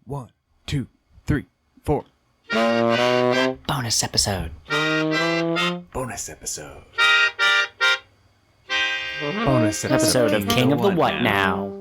1, 2, 3, 4. Bonus episode. Bonus episode. Bonus Episode of King of the What Now.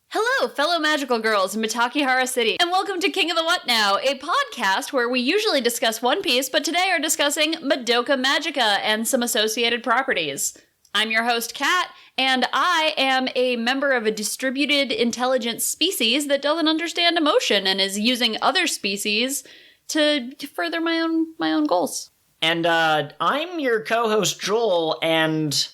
Hello, fellow magical girls in Matakihara City, and welcome to King of the What Now, a podcast where we usually discuss One Piece, but today are discussing Madoka Magica and some associated properties. I'm your host, Kat, and I am a member of a distributed intelligence species that doesn't understand emotion and is using other species to further my own goals. And I'm your co-host, Joel, and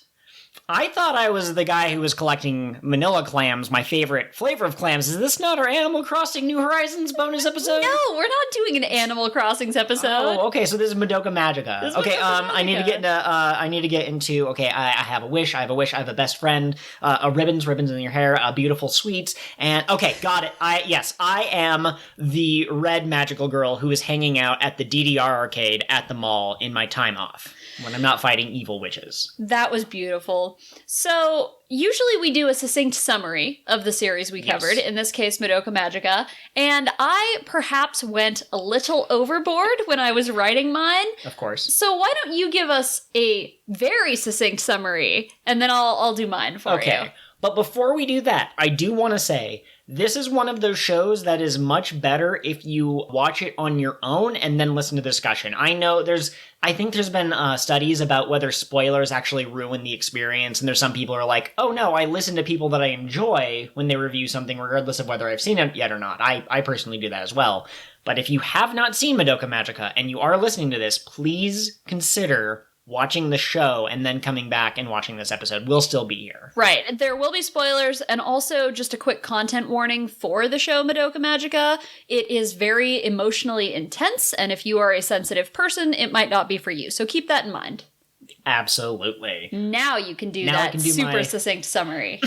I thought I was the guy who was collecting manila clams, my favorite flavor of clams. Is this not our Animal Crossing New Horizons bonus episode? No, we're not doing an Animal Crossings episode. Oh, okay, so this is Madoka Magica. Okay, I need to get into, okay, I have a wish, I have a best friend, ribbons in your hair, beautiful sweets, and, okay, got it. I am the red magical girl who is hanging out at the DDR arcade at the mall in my time off, when I'm not fighting evil witches. That was beautiful. So, usually we do a succinct summary of the series we covered, in this case, Madoka Magica, and I perhaps went a little overboard when I was writing mine. Of course. So why don't you give us a very succinct summary, and then I'll do mine for you. Okay, but before we do that, I do want to say, this is one of those shows that is much better if you watch it on your own and then listen to the discussion. I think there's been studies about whether spoilers actually ruin the experience, and there's some people who are like, oh no, I listen to people that I enjoy when they review something regardless of whether I've seen it yet or not. I personally do that as well. But if you have not seen Madoka Magica and you are listening to this, please consider watching the show and then coming back and watching this episode. We'll still be here. Right. There will be spoilers, and also just a quick content warning for the show Madoka Magica. It is very emotionally intense, and if you are a sensitive person, it might not be for you. So keep that in mind. Absolutely. Now you can do succinct summary.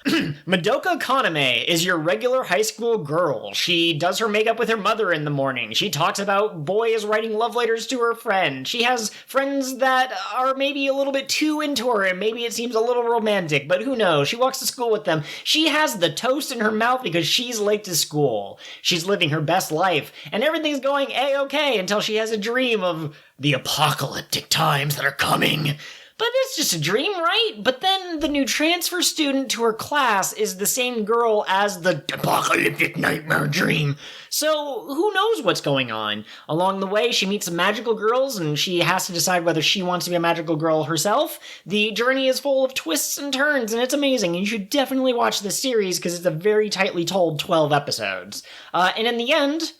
Madoka Kaname is your regular high school girl. She does her makeup with her mother in the morning. She talks about boys writing love letters to her friend. She has friends that are maybe a little bit too into her, and maybe it seems a little romantic, but who knows? She walks to school with them. She has the toast in her mouth because she's late to school. She's living her best life, and everything's going A-okay until she has a dream of the apocalyptic times that are coming. But it's just a dream, right? But then the new transfer student to her class is the same girl as the apocalyptic nightmare dream. So who knows what's going on? Along the way, she meets some magical girls, and she has to decide whether she wants to be a magical girl herself. The journey is full of twists and turns, and it's amazing. You should definitely watch this series because it's a very tightly told 12 episodes. And in the end,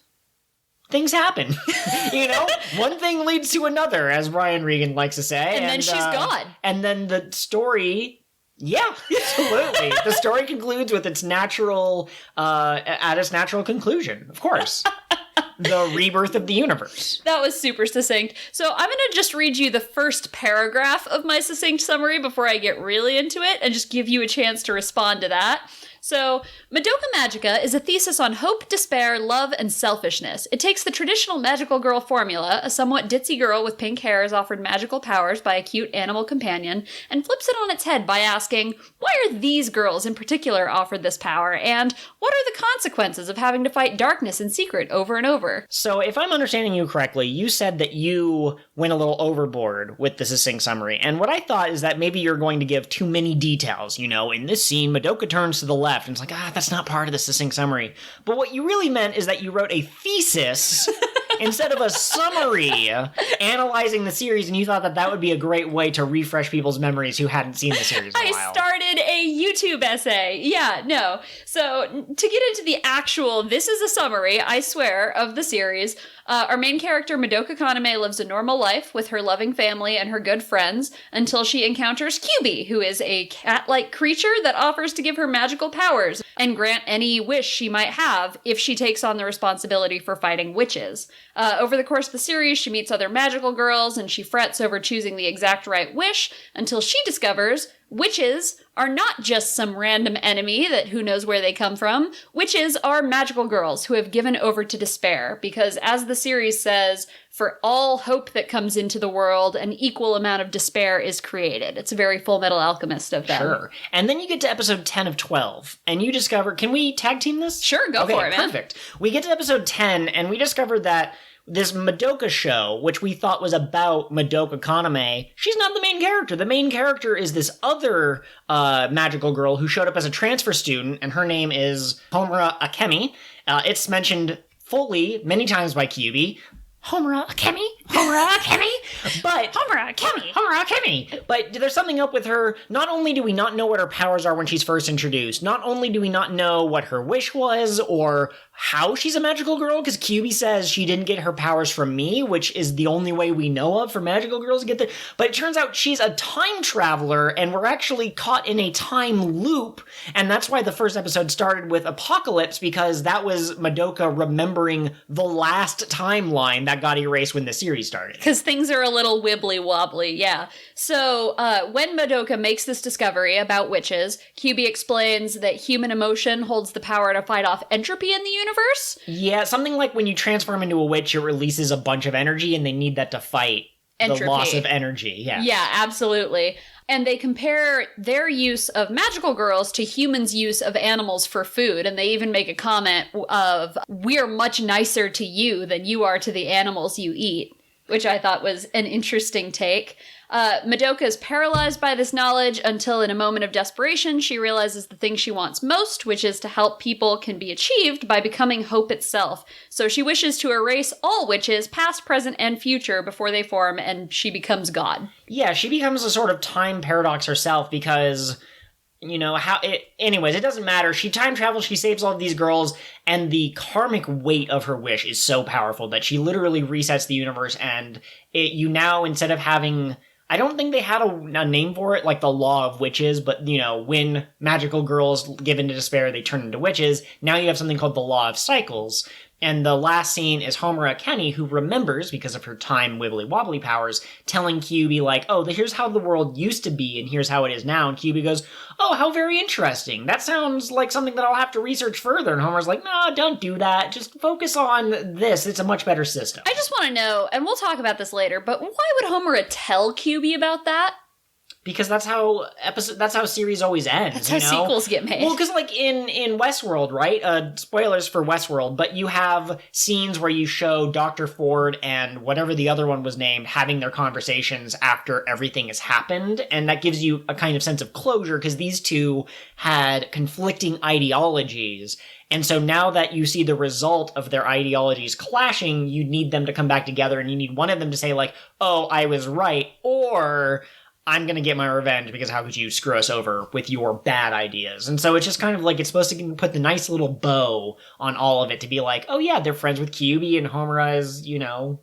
things happen. You know, one thing leads to another, as Brian Regan likes to say. And then she's gone. And then the story, yeah, absolutely. The story concludes with its natural conclusion, of course. The rebirth of the universe. That was super succinct. So I'm going to just read you the first paragraph of my succinct summary before I get really into it, and just give you a chance to respond to that. So, Madoka Magica is a thesis on hope, despair, love, and selfishness. It takes the traditional magical girl formula, a somewhat ditzy girl with pink hair is offered magical powers by a cute animal companion, and flips it on its head by asking, why are these girls in particular offered this power, and what are the consequences of having to fight darkness in secret over and over? So, if I'm understanding you correctly, you said that you went a little overboard with the succinct summary, and what I thought is that maybe you're going to give too many details. You know, in this scene, Madoka turns to the left, and it's like, that's not part of the succinct summary. But what you really meant is that you wrote a thesis instead of a summary analyzing the series, and you thought that would be a great way to refresh people's memories who hadn't seen the series in a while. I started a YouTube essay. Yeah, no. So, to get into the actual, this is a summary, I swear, of the series. Our main character, Madoka Kaname, lives a normal life with her loving family and her good friends until she encounters Kyubey, who is a cat-like creature that offers to give her magical powers and grant any wish she might have if she takes on the responsibility for fighting witches. Over the course of the series, she meets other magical girls, and she frets over choosing the exact right wish until she discovers Witches are not just some random enemy that who knows where they come from. Witches are magical girls who have given over to despair because, as the series says, for all hope that comes into the world, an equal amount of despair is created. It's a very Full Metal Alchemist of them. Sure. And then you get to episode 10 of 12, and you discover... Can we tag team this? Sure, go for it, man. Perfect. We get to episode 10, and we discovered that this Madoka show, which we thought was about Madoka Kaname, she's not the main character. The main character is this other magical girl who showed up as a transfer student, and her name is Homura Akemi. It's mentioned fully many times by Kyubey. Homura Akemi? Homura Akemi? But Homura Akemi! Homura Akemi! But there's something up with her. Not only do we not know what her powers are when she's first introduced, not only do we not know what her wish was or how she's a magical girl, because Kyubey says she didn't get her powers from me, which is the only way we know of for magical girls to get there. But it turns out she's a time traveler, and we're actually caught in a time loop, and that's why the first episode started with Apocalypse, because that was Madoka remembering the last timeline that got erased when the series started. Because things are a little wibbly-wobbly, yeah. So, when Madoka makes this discovery about witches, Kyubey explains that human emotion holds the power to fight off entropy in the universe. Yeah, something like when you transform into a witch, it releases a bunch of energy, and they need that to fight entropy. The loss of energy. Yeah. Yeah, absolutely. And they compare their use of magical girls to humans' use of animals for food. And they even make a comment of, we're much nicer to you than you are to the animals you eat, which I thought was an interesting take. Madoka is paralyzed by this knowledge until in a moment of desperation, she realizes the thing she wants most, which is to help people, can be achieved by becoming hope itself. So she wishes to erase all witches, past, present, and future, before they form, and she becomes God. Yeah, she becomes a sort of time paradox herself because... You know, anyways, it doesn't matter. She time travels, she saves all of these girls, and the karmic weight of her wish is so powerful that she literally resets the universe, and you now, instead of having... I don't think they had a name for it, like the law of witches, but, you know, when magical girls give into despair, they turn into witches. Now you have something called the law of cycles. And the last scene is Homura Kenny, who remembers, because of her time wibbly-wobbly powers, telling Kyubey, like, oh, here's how the world used to be, and here's how it is now. And Kyubey goes, oh, how very interesting. That sounds like something that I'll have to research further. And Homura's like, no, don't do that. Just focus on this. It's a much better system. I just want to know, and we'll talk about this later, but why would Homura tell Kyubey about that? Because that's how series always ends. That's how sequels get made. Well, because like in Westworld, right? Spoilers for Westworld, but you have scenes where you show Dr. Ford and whatever the other one was named having their conversations after everything has happened, and that gives you a kind of sense of closure because these two had conflicting ideologies. And so now that you see the result of their ideologies clashing, you need them to come back together, and you need one of them to say like, oh, I was right, or... I'm gonna get my revenge because how could you screw us over with your bad ideas? And so it's just kind of like, it's supposed to put the nice little bow on all of it to be like, oh yeah, they're friends with Kyubey and Homura is, you know...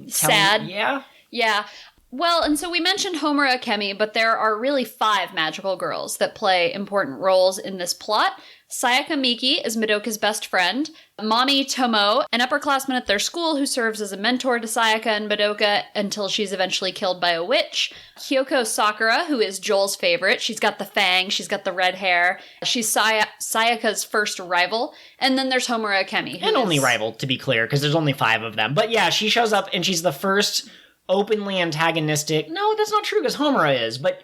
sad. Yeah. Yeah. Well, and so we mentioned Homura Akemi, but there are really 5 magical girls that play important roles in this plot. Sayaka Miki is Madoka's best friend. Mami Tomo, an upperclassman at their school who serves as a mentor to Sayaka and Madoka until she's eventually killed by a witch. Kyoko Sakura, who is Joel's favorite. She's got the fang, she's got the red hair. She's Sayaka's first rival. And then there's Homura Akemi. And only rival, to be clear, because there's only 5 of them. But yeah, she shows up and she's the first... openly antagonistic. No, that's not true, because Homura is. But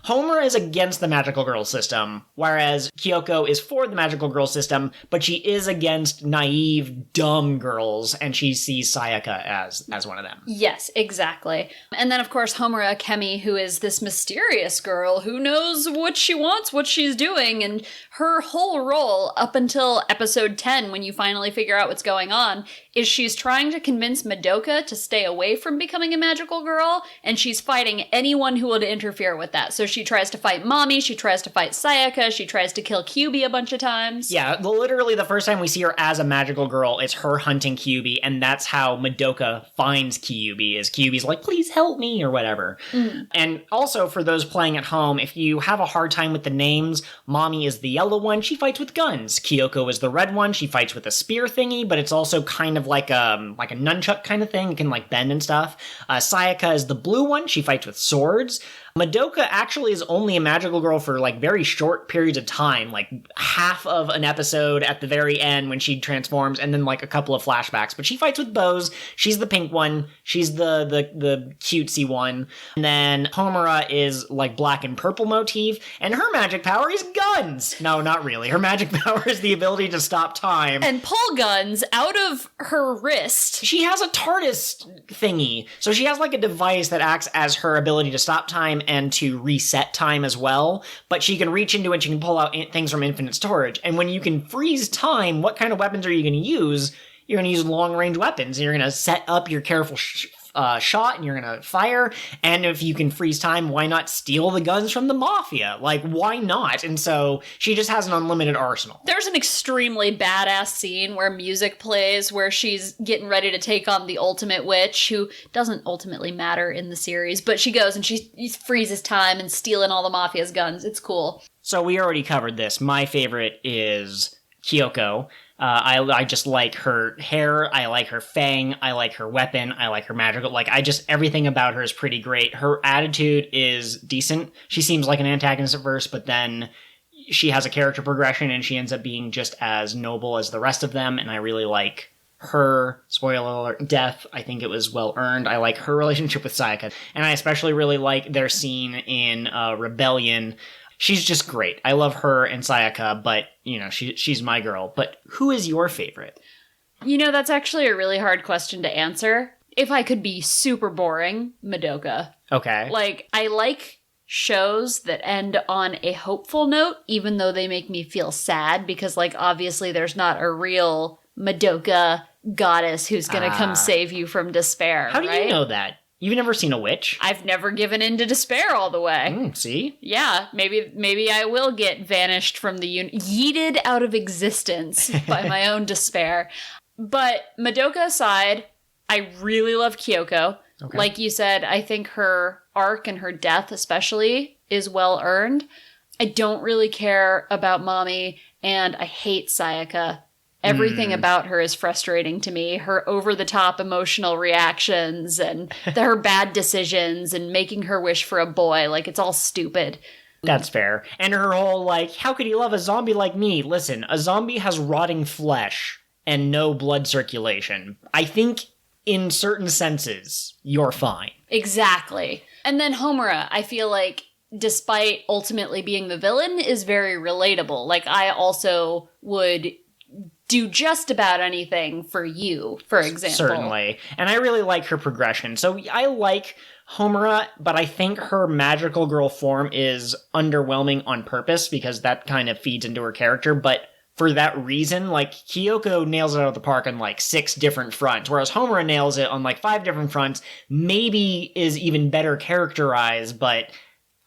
Homura is against the magical girl system, whereas Kyoko is for the magical girl system, but she is against naive, dumb girls, and she sees Sayaka as one of them. Yes, exactly. And then, of course, Homura Akemi, who is this mysterious girl who knows what she wants, what she's doing, and her whole role up until episode 10, when you finally figure out what's going on, is she's trying to convince Madoka to stay away from becoming a magical girl, and she's fighting anyone who would interfere with that. So she tries to fight Mami, she tries to fight Sayaka, she tries to kill Kyubey a bunch of times. Yeah, literally the first time we see her as a magical girl, it's her hunting Kyubey, and that's how Madoka finds Kyubey, is Kyubey's like, please help me, or whatever. Mm. And also, for those playing at home, if you have a hard time with the names, Mami is the yellow one, she fights with guns. Kyoko is the red one, she fights with a spear thingy, but it's also kind of like a nunchuck kind of thing, it can like bend and stuff. Sayaka is the blue one, she fights with swords. Madoka actually is only a magical girl for like very short periods of time, like half of an episode at the very end when she transforms, and then like a couple of flashbacks. But she fights with bows. She's the pink one. She's the cutesy one. And then Homura is like black and purple motif, and her magic power is guns. No, not really. Her magic power is the ability to stop time and pull guns out of her wrist. She has a TARDIS thingy, so she has like a device that acts as her ability to stop time and to reset time as well, but she can reach into it, she can pull out things from infinite storage, and when you can freeze time, what kind of weapons are you going to use? You're going to use long-range weapons, and you're going to set up your careful shot, and you're going to fire, and if you can freeze time, why not steal the guns from the Mafia? Like, why not? And so, she just has an unlimited arsenal. There's an extremely badass scene where music plays, where she's getting ready to take on the ultimate witch, who doesn't ultimately matter in the series, but she goes and she freezes time and stealing all the Mafia's guns. It's cool. So we already covered this. My favorite is Kyoko. I just like her hair, I like her fang, I like her weapon, I like her magical, like, everything about her is pretty great. Her attitude is decent. She seems like an antagonist at first, but then she has a character progression and she ends up being just as noble as the rest of them, and I really like her, spoiler alert, death. I think it was well earned. I like her relationship with Sayaka, and I especially really like their scene in Rebellion. She's just great. I love her and Sayaka, but, you know, she's my girl. But who is your favorite? You know, that's actually a really hard question to answer. If I could be super boring, Madoka. Okay. Like, I like shows that end on a hopeful note, even though they make me feel sad, because, like, obviously there's not a real Madoka goddess who's gonna come save you from despair. How do you know that? You've never seen a witch? I've never given in to despair all the way. See? Yeah, maybe I will get vanished from the yeeted out of existence by my own despair. But Madoka aside, I really love Kyoko. Okay. Like you said, I think her arc and her death especially is well earned. I don't really care about Mommy, and I hate Sayaka. Everything about her is frustrating to me. Her over-the-top emotional reactions and her bad decisions and making her wish for a boy. Like, it's all stupid. That's fair. And her whole, like, how could he love a zombie like me? Listen, a zombie has rotting flesh and no blood circulation. I think, in certain senses, you're fine. Exactly. And then Homura, I feel like, despite ultimately being the villain, is very relatable. Like, I also would do just about anything for you, for example. Certainly. And I really like her progression. So I like Homura, but I think her magical girl form is underwhelming on purpose because that kind of feeds into her character. But for that reason, like, Kyoko nails it out of the park on like 6 different fronts, whereas Homura nails it on like 5 different fronts, maybe is even better characterized, but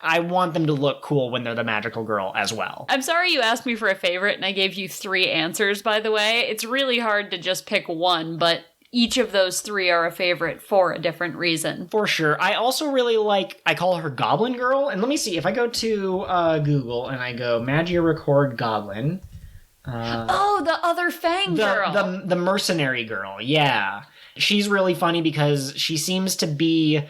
I want them to look cool when they're the magical girl as well. I'm sorry you asked me for a favorite and I gave you 3 answers, by the way. It's really hard to just pick one, but each of those 3 are a favorite for a different reason. For sure. I also really like, I call her Goblin Girl, and let me see, if I go to Google and I go Magia Record Goblin. The other Fang girl. The mercenary girl, yeah. She's really funny because she seems to be...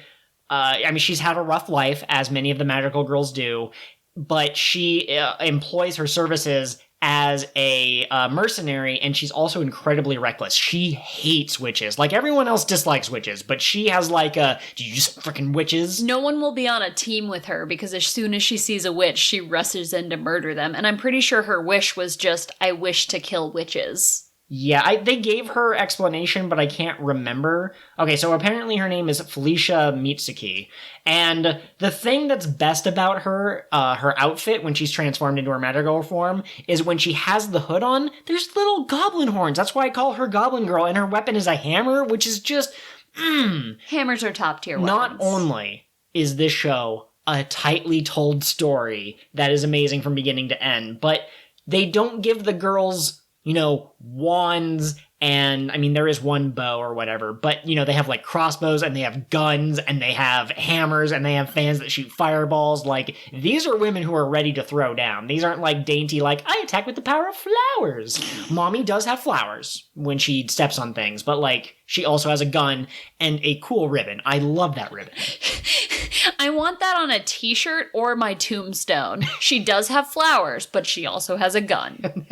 she's had a rough life, as many of the magical girls do, but she employs her services as a mercenary, and she's also incredibly reckless. She hates witches. Like, everyone else dislikes witches, but she has like a, do you just frickin' witches? No one will be on a team with her, because as soon as she sees a witch, she rushes in to murder them, and I'm pretty sure her wish was just, I wish to kill witches. Yeah, they gave her explanation, but I can't remember. Okay, so apparently her name is Felicia Mitsuki, and the thing that's best about her, her outfit when she's transformed into her magical form, is when she has the hood on, there's little goblin horns. That's why I call her Goblin Girl, and her weapon is a hammer, which is just, Hammers are top tier weapons. Not only is this show a tightly told story that is amazing from beginning to end, but they don't give the girls, you know, wands And I mean, there is one bow or whatever, but you know, they have like crossbows and they have guns and they have hammers and they have fans that shoot fireballs. Like, these are women who are ready to throw down. These aren't like dainty, like, I attack with the power of flowers. Mommy does have flowers when she steps on things, but like, she also has a gun and a cool ribbon. I love that ribbon. I want that on a t-shirt or my tombstone. She does have flowers, but she also has a gun.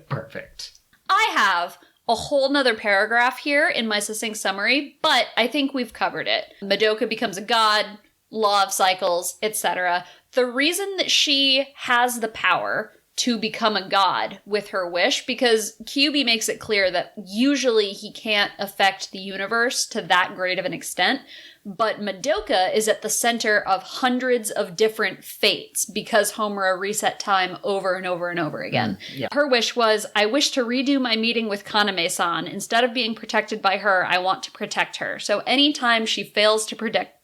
Perfect. I have a whole nother paragraph here in my succinct summary, but I think we've covered it. Madoka becomes a god, law of cycles, etc. The reason that she has the power to become a god with her wish, because Kyubey makes it clear that usually he can't affect the universe to that great of an extent, but Madoka is at the center of hundreds of different fates because Homura reset time over and over and over again. Yeah. Her wish was, I wish to redo my meeting with Kaname-san. Instead of being protected by her, I want to protect her. So anytime she fails to protect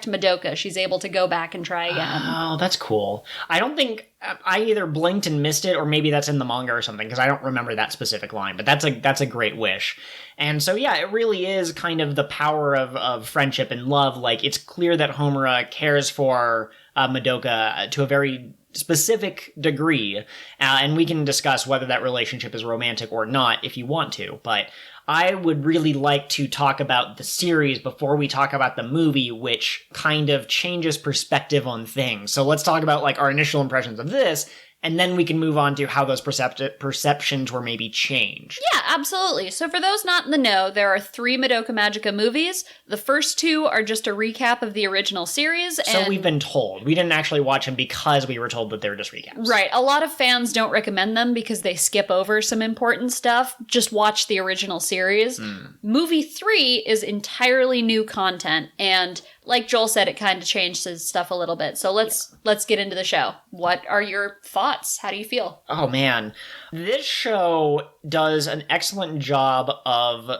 Madoka, she's able to go back and try again. Oh, that's cool. I don't think I either blinked and missed it, or maybe that's in the manga or something, because I don't remember that specific line, but that's a great wish. And so, yeah, it really is kind of the power of friendship and love. Like, it's clear that Homura cares for Madoka to a very specific degree, and we can discuss whether that relationship is romantic or not if you want to, but I would really like to talk about the series before we talk about the movie, which kind of changes perspective on things. So let's talk about like our initial impressions of this, and then we can move on to how those perceptions were maybe changed. Yeah, absolutely. So for those not in the know, there are 3 Madoka Magica movies. The first 2 are just a recap of the original series. So we've been told. We didn't actually watch them because we were told that they were just recaps. Right. A lot of fans don't recommend them because they skip over some important stuff. Just watch the original series. Movie 3 is entirely new content, and like Joel said, it kind of changed his stuff a little bit. So let's get into the show. What are your thoughts? How do you feel? Oh, man. This show does an excellent job of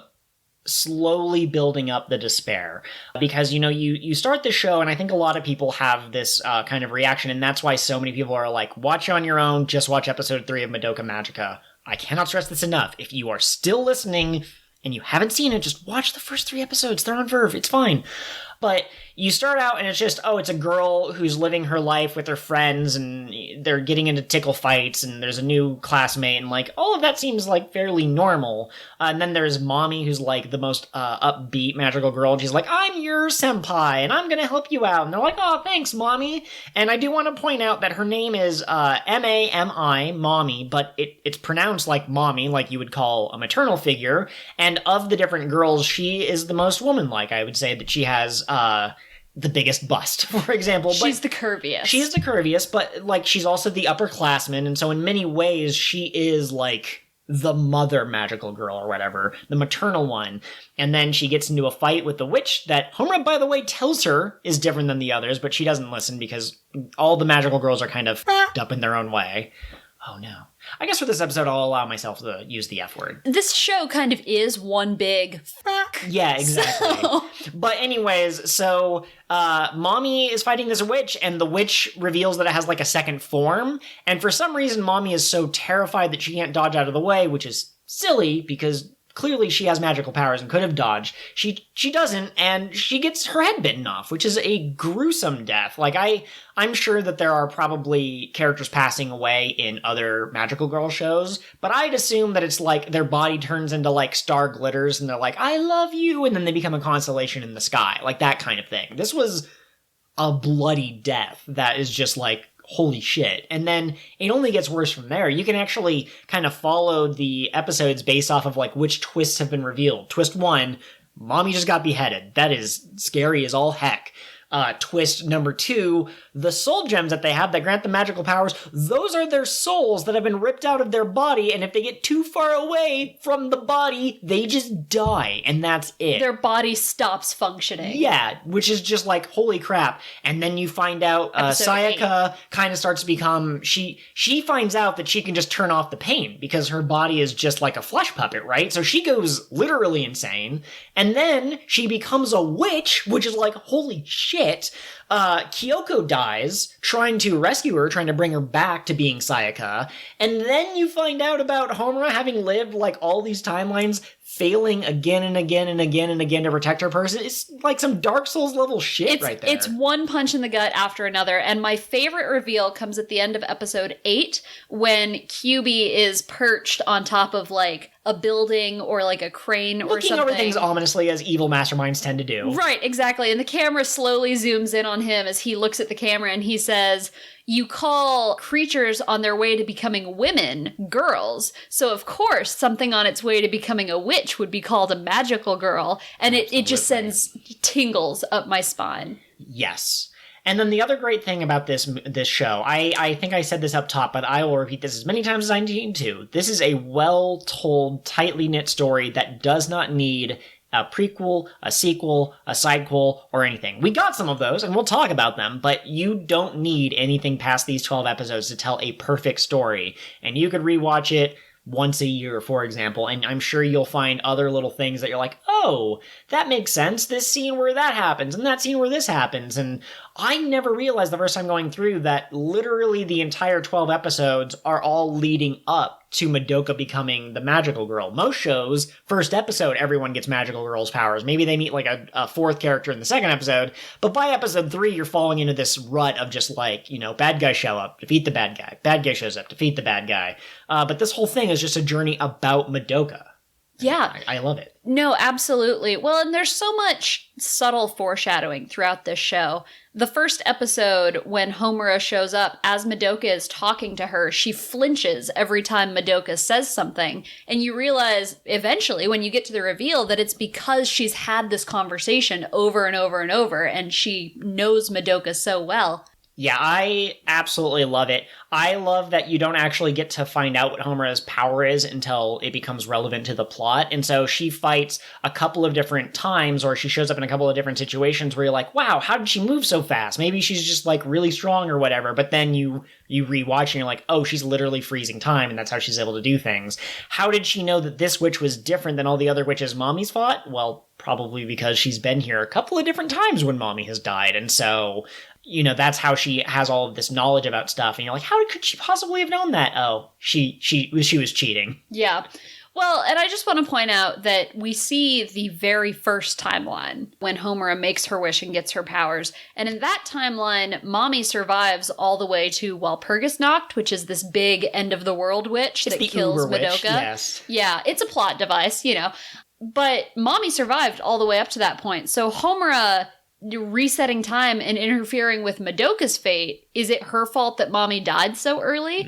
slowly building up the despair. Because, you know, you start the show, and I think a lot of people have this kind of reaction, and that's why so many people are like, watch on your own, just watch episode 3 of Madoka Magica. I cannot stress this enough. If you are still listening and you haven't seen it, just watch the first 3 episodes. They're on Verve. It's fine. But you start out and it's just, oh, it's a girl who's living her life with her friends and they're getting into tickle fights and there's a new classmate and like all of that seems like fairly normal. And then there's Mommy, who's like the most upbeat magical girl. And she's like, I'm your senpai and I'm going to help you out. And they're like, oh, thanks, Mommy. And I do want to point out that her name is M-A-M-I, Mommy, but it's pronounced like Mommy, like you would call a maternal figure. And of the different girls, she is the most womanlike. I would say that she has the biggest bust, for example. She's the curviest. She's the curviest, but, like, she's also the upperclassman, and so in many ways, she is, like, the mother magical girl or whatever, the maternal one. And then she gets into a fight with the witch that Homura, by the way, tells her is different than the others, but she doesn't listen because all the magical girls are kind of f***ed up in their own way. Oh, no. I guess for this episode, I'll allow myself to use the F word. This show kind of is one big fuck. Yeah, exactly. So. But anyways, so Mommy is fighting this witch, and the witch reveals that it has like a second form. And for some reason, Mommy is so terrified that she can't dodge out of the way, which is silly because clearly she has magical powers and could have dodged. She doesn't, and she gets her head bitten off, which is a gruesome death. Like, I'm sure that there are probably characters passing away in other magical girl shows, but I'd assume that it's like their body turns into like star glitters and they're like, I love you, and then they become a constellation in the sky. Like that kind of thing. This was a bloody death that is just like, holy shit. And then it only gets worse from there. You can actually kind of follow the episodes based off of like which twists have been revealed. Twist 1, Mommy just got beheaded. That is scary as all heck. Twist number 2, the soul gems that they have that grant them magical powers, those are their souls that have been ripped out of their body, and if they get too far away from the body, they just die, and that's it. Their body stops functioning. Yeah, which is just like, holy crap. And then you find out Sayaka kind of starts to become, she finds out that she can just turn off the pain, because her body is just like a flesh puppet, right? So she goes literally insane, and then she becomes a witch, which is like, holy shit. Kyoko dies, trying to rescue her, trying to bring her back to being Sayaka, and then you find out about Homura having lived, like, all these timelines, failing again and again and again and again to protect her person. It's like some Dark Souls level shit right there. It's one punch in the gut after another, and my favorite reveal comes at the end of episode 8, when Kyubey is perched on top of, like, a building or, like, a crane or something. Looking over things ominously, as evil masterminds tend to do. Right, exactly. And the camera slowly zooms in on him as he looks at the camera and he says, "You call creatures on their way to becoming women girls. So, of course, something on its way to becoming a witch would be called a magical girl." And it just sends tingles up my spine. Yes. And then the other great thing about this show, I think I said this up top, but I will repeat this as many times as I need to. This is a well-told, tightly knit story that does not need a prequel, a sequel, a sidequel, or anything. We got some of those, and we'll talk about them, but you don't need anything past these 12 episodes to tell a perfect story. And you could rewatch it once a year, for example, and I'm sure you'll find other little things that you're like, oh, that makes sense, this scene where that happens, and that scene where this happens, and I never realized the first time going through that literally the entire 12 episodes are all leading up to Madoka becoming the magical girl. Most shows, first episode, everyone gets magical girl's powers. Maybe they meet like a fourth character in the second episode, but by episode 3, you're falling into this rut of just like, you know, bad guys show up, defeat the bad guy. Bad guy shows up, defeat the bad guy. But this whole thing is just a journey about Madoka. Yeah. I love it. No, absolutely. Well, and there's so much subtle foreshadowing throughout this show. The first episode, when Homura shows up, as Madoka is talking to her, she flinches every time Madoka says something. And you realize eventually, when you get to the reveal, that it's because she's had this conversation over and over and over, and she knows Madoka so well. Yeah, I absolutely love it. I love that you don't actually get to find out what Homura's power is until it becomes relevant to the plot. And so she fights a couple of different times, or she shows up in a couple of different situations where you're like, wow, how did she move so fast? Maybe she's just like really strong or whatever. But then you rewatch and you're like, oh, she's literally freezing time, and that's how she's able to do things. How did she know that this witch was different than all the other witches Mommy's fought? Well, probably because she's been here a couple of different times when Mommy has died. And so, you know, that's how she has all of this knowledge about stuff. And you're like, how could she possibly have known that? Oh, she was cheating. Yeah. Well, and I just want to point out that we see the very first timeline when Homura makes her wish and gets her powers. And in that timeline, Mommy survives all the way to Walpurgisnacht, which is this big end-of-the-world witch that kills Madoka. Witch, yes. Yeah, it's a plot device, you know. But Mommy survived all the way up to that point. So Homura resetting time and interfering with Madoka's fate, is it her fault that Mommy died so early?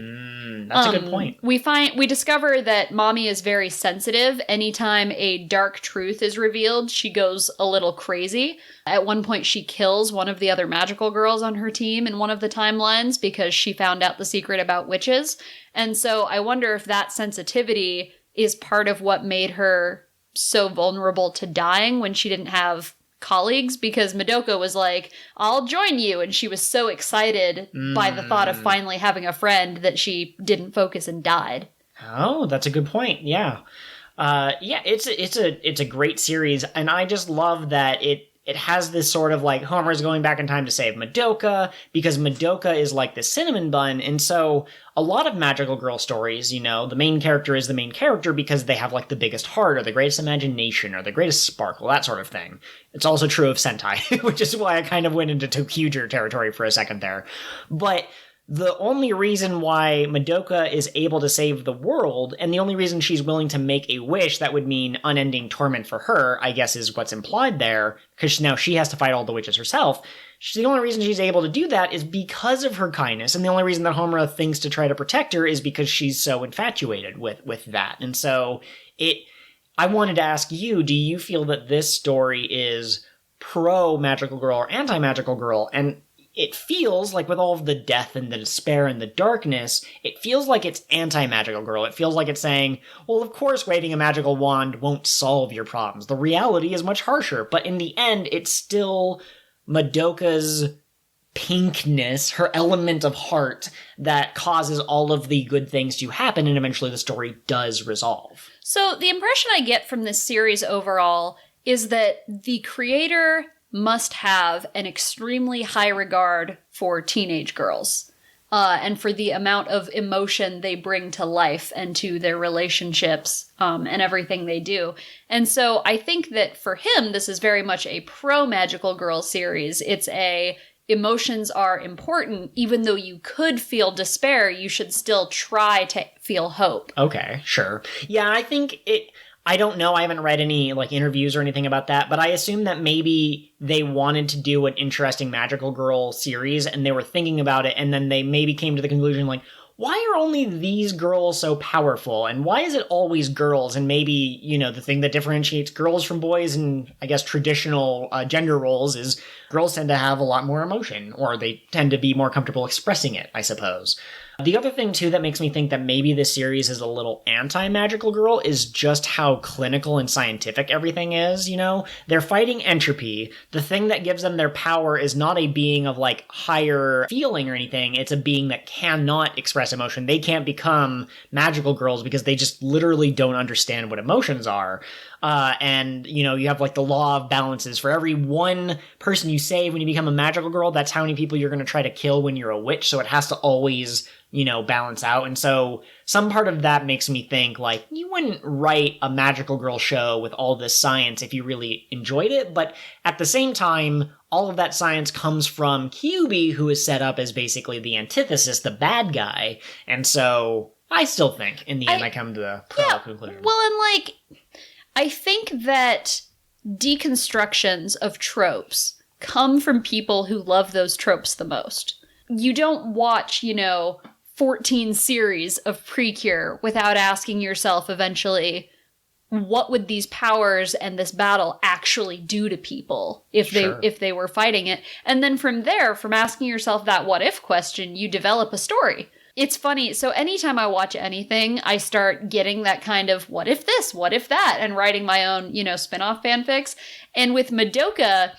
That's a good point. We discover that Mommy is very sensitive. Anytime a dark truth is revealed, she goes a little crazy. At one point, she kills one of the other magical girls on her team in one of the timelines because she found out the secret about witches. And so I wonder if that sensitivity is part of what made her so vulnerable to dying when she didn't have colleagues, because Madoka was like, I'll join you, and she was so excited by the thought of finally having a friend that she didn't focus and died. Oh, that's a good point. Yeah. It's a great series, and I just love that it has this sort of like Homer's going back in time to save Madoka, because Madoka is like the cinnamon bun, and so a lot of magical girl stories, you know, the main character is the main character because they have like the biggest heart or the greatest imagination or the greatest sparkle, that sort of thing. It's also true of Sentai, which is why I kind of went into Tokuger territory for a second there. But the only reason why Madoka is able to save the world, and the only reason she's willing to make a wish that would mean unending torment for her, I guess is what's implied there, because now she has to fight all the witches herself. The only reason she's able to do that is because of her kindness, and the only reason that Homura thinks to try to protect her is because she's so infatuated with that. And so I wanted to ask you, do you feel that this story is pro-magical girl or anti-magical girl? And it feels like with all of the death and the despair and the darkness, it feels like it's anti-magical girl. It feels like it's saying, well, of course waving a magical wand won't solve your problems. The reality is much harsher, but in the end, it's still Madoka's pinkness, her element of heart, that causes all of the good things to happen, and eventually the story does resolve. So the impression I get from this series overall is that the creator must have an extremely high regard for teenage girls. And for the amount of emotion they bring to life and to their relationships and everything they do. And so I think that for him, this is very much a pro-magical girl series. It's emotions are important. Even though you could feel despair, you should still try to feel hope. Okay, sure. Yeah, I don't know. I haven't read any interviews or anything about that, but I assume that maybe they wanted to do an interesting magical girl series and they were thinking about it, and then they maybe came to the conclusion why are only these girls so powerful, and why is it always girls? And maybe, the thing that differentiates girls from boys and I guess traditional gender roles is girls tend to have a lot more emotion, or they tend to be more comfortable expressing it, I suppose. The other thing, too, that makes me think that maybe this series is a little anti-magical girl is just how clinical and scientific everything is, They're fighting entropy. The thing that gives them their power is not a being of, higher feeling or anything. It's a being that cannot express emotion. They can't become magical girls because they just literally don't understand what emotions are. And, you have, the law of balances. For every one person you save when you become a magical girl, that's how many people you're going to try to kill when you're a witch. So it has to always balance out. And so some part of that makes me think you wouldn't write a magical girl show with all this science if you really enjoyed it. But at the same time, all of that science comes from Kyubey, who is set up as basically the antithesis, the bad guy. And so I still think in the end I come to the conclusion. Well, and I think that deconstructions of tropes come from people who love those tropes the most. You don't watch, 14 series of Precure without asking yourself eventually, what would these powers and this battle actually do to people if they were fighting it? And then from there, from asking yourself that what if question, you develop a story. It's funny. So anytime I watch anything, I start getting that kind of what if this, what if that, and writing my own, spin-off fanfics. And with Madoka,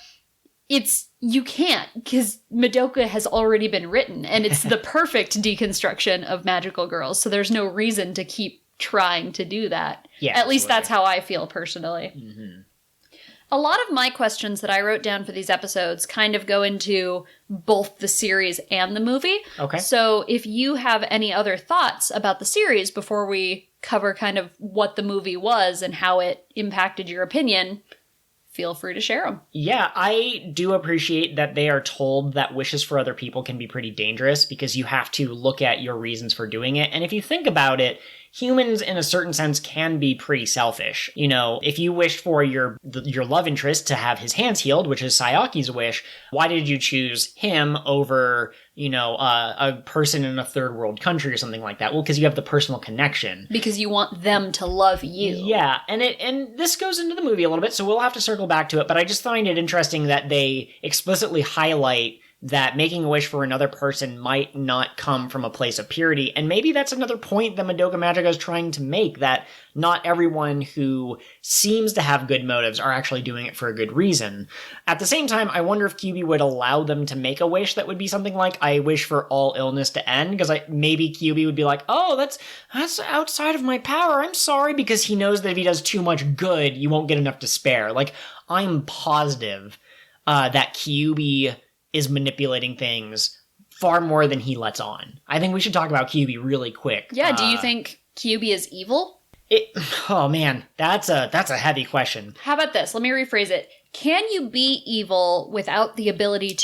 you can't, because Madoka has already been written, and it's the perfect deconstruction of magical girls, so there's no reason to keep trying to do that. Yeah, at least that's how I feel personally. Mm-hmm. A lot of my questions that I wrote down for these episodes kind of go into both the series and the movie. Okay. So if you have any other thoughts about the series before we cover kind of what the movie was and how it impacted your opinion, feel free to share them. Yeah, I do appreciate that they are told that wishes for other people can be pretty dangerous because you have to look at your reasons for doing it. And if you think about it, humans in a certain sense can be pretty selfish. If you wished for your love interest to have his hands healed, which is Sayaki's wish, why did you choose him over, a person in a third world country or something like that? Well, because you have the personal connection. Because you want them to love you. Yeah, and this goes into the movie a little bit, so we'll have to circle back to it, but I just find it interesting that they explicitly highlight that making a wish for another person might not come from a place of purity. And maybe that's another point that Madoka Magica is trying to make, that not everyone who seems to have good motives are actually doing it for a good reason. At the same time, I wonder if Kyubey would allow them to make a wish that would be something like, I wish for all illness to end, because maybe Kyubey would be like, oh, that's outside of my power, I'm sorry, because he knows that if he does too much good, you won't get enough to spare. I'm positive that Kyubey is manipulating things far more than he lets on. I think we should talk about Kyubey really quick. Yeah, do you think Kyubey is evil? Oh man, that's a heavy question. How about this? Let me rephrase it. Can you be evil without the ability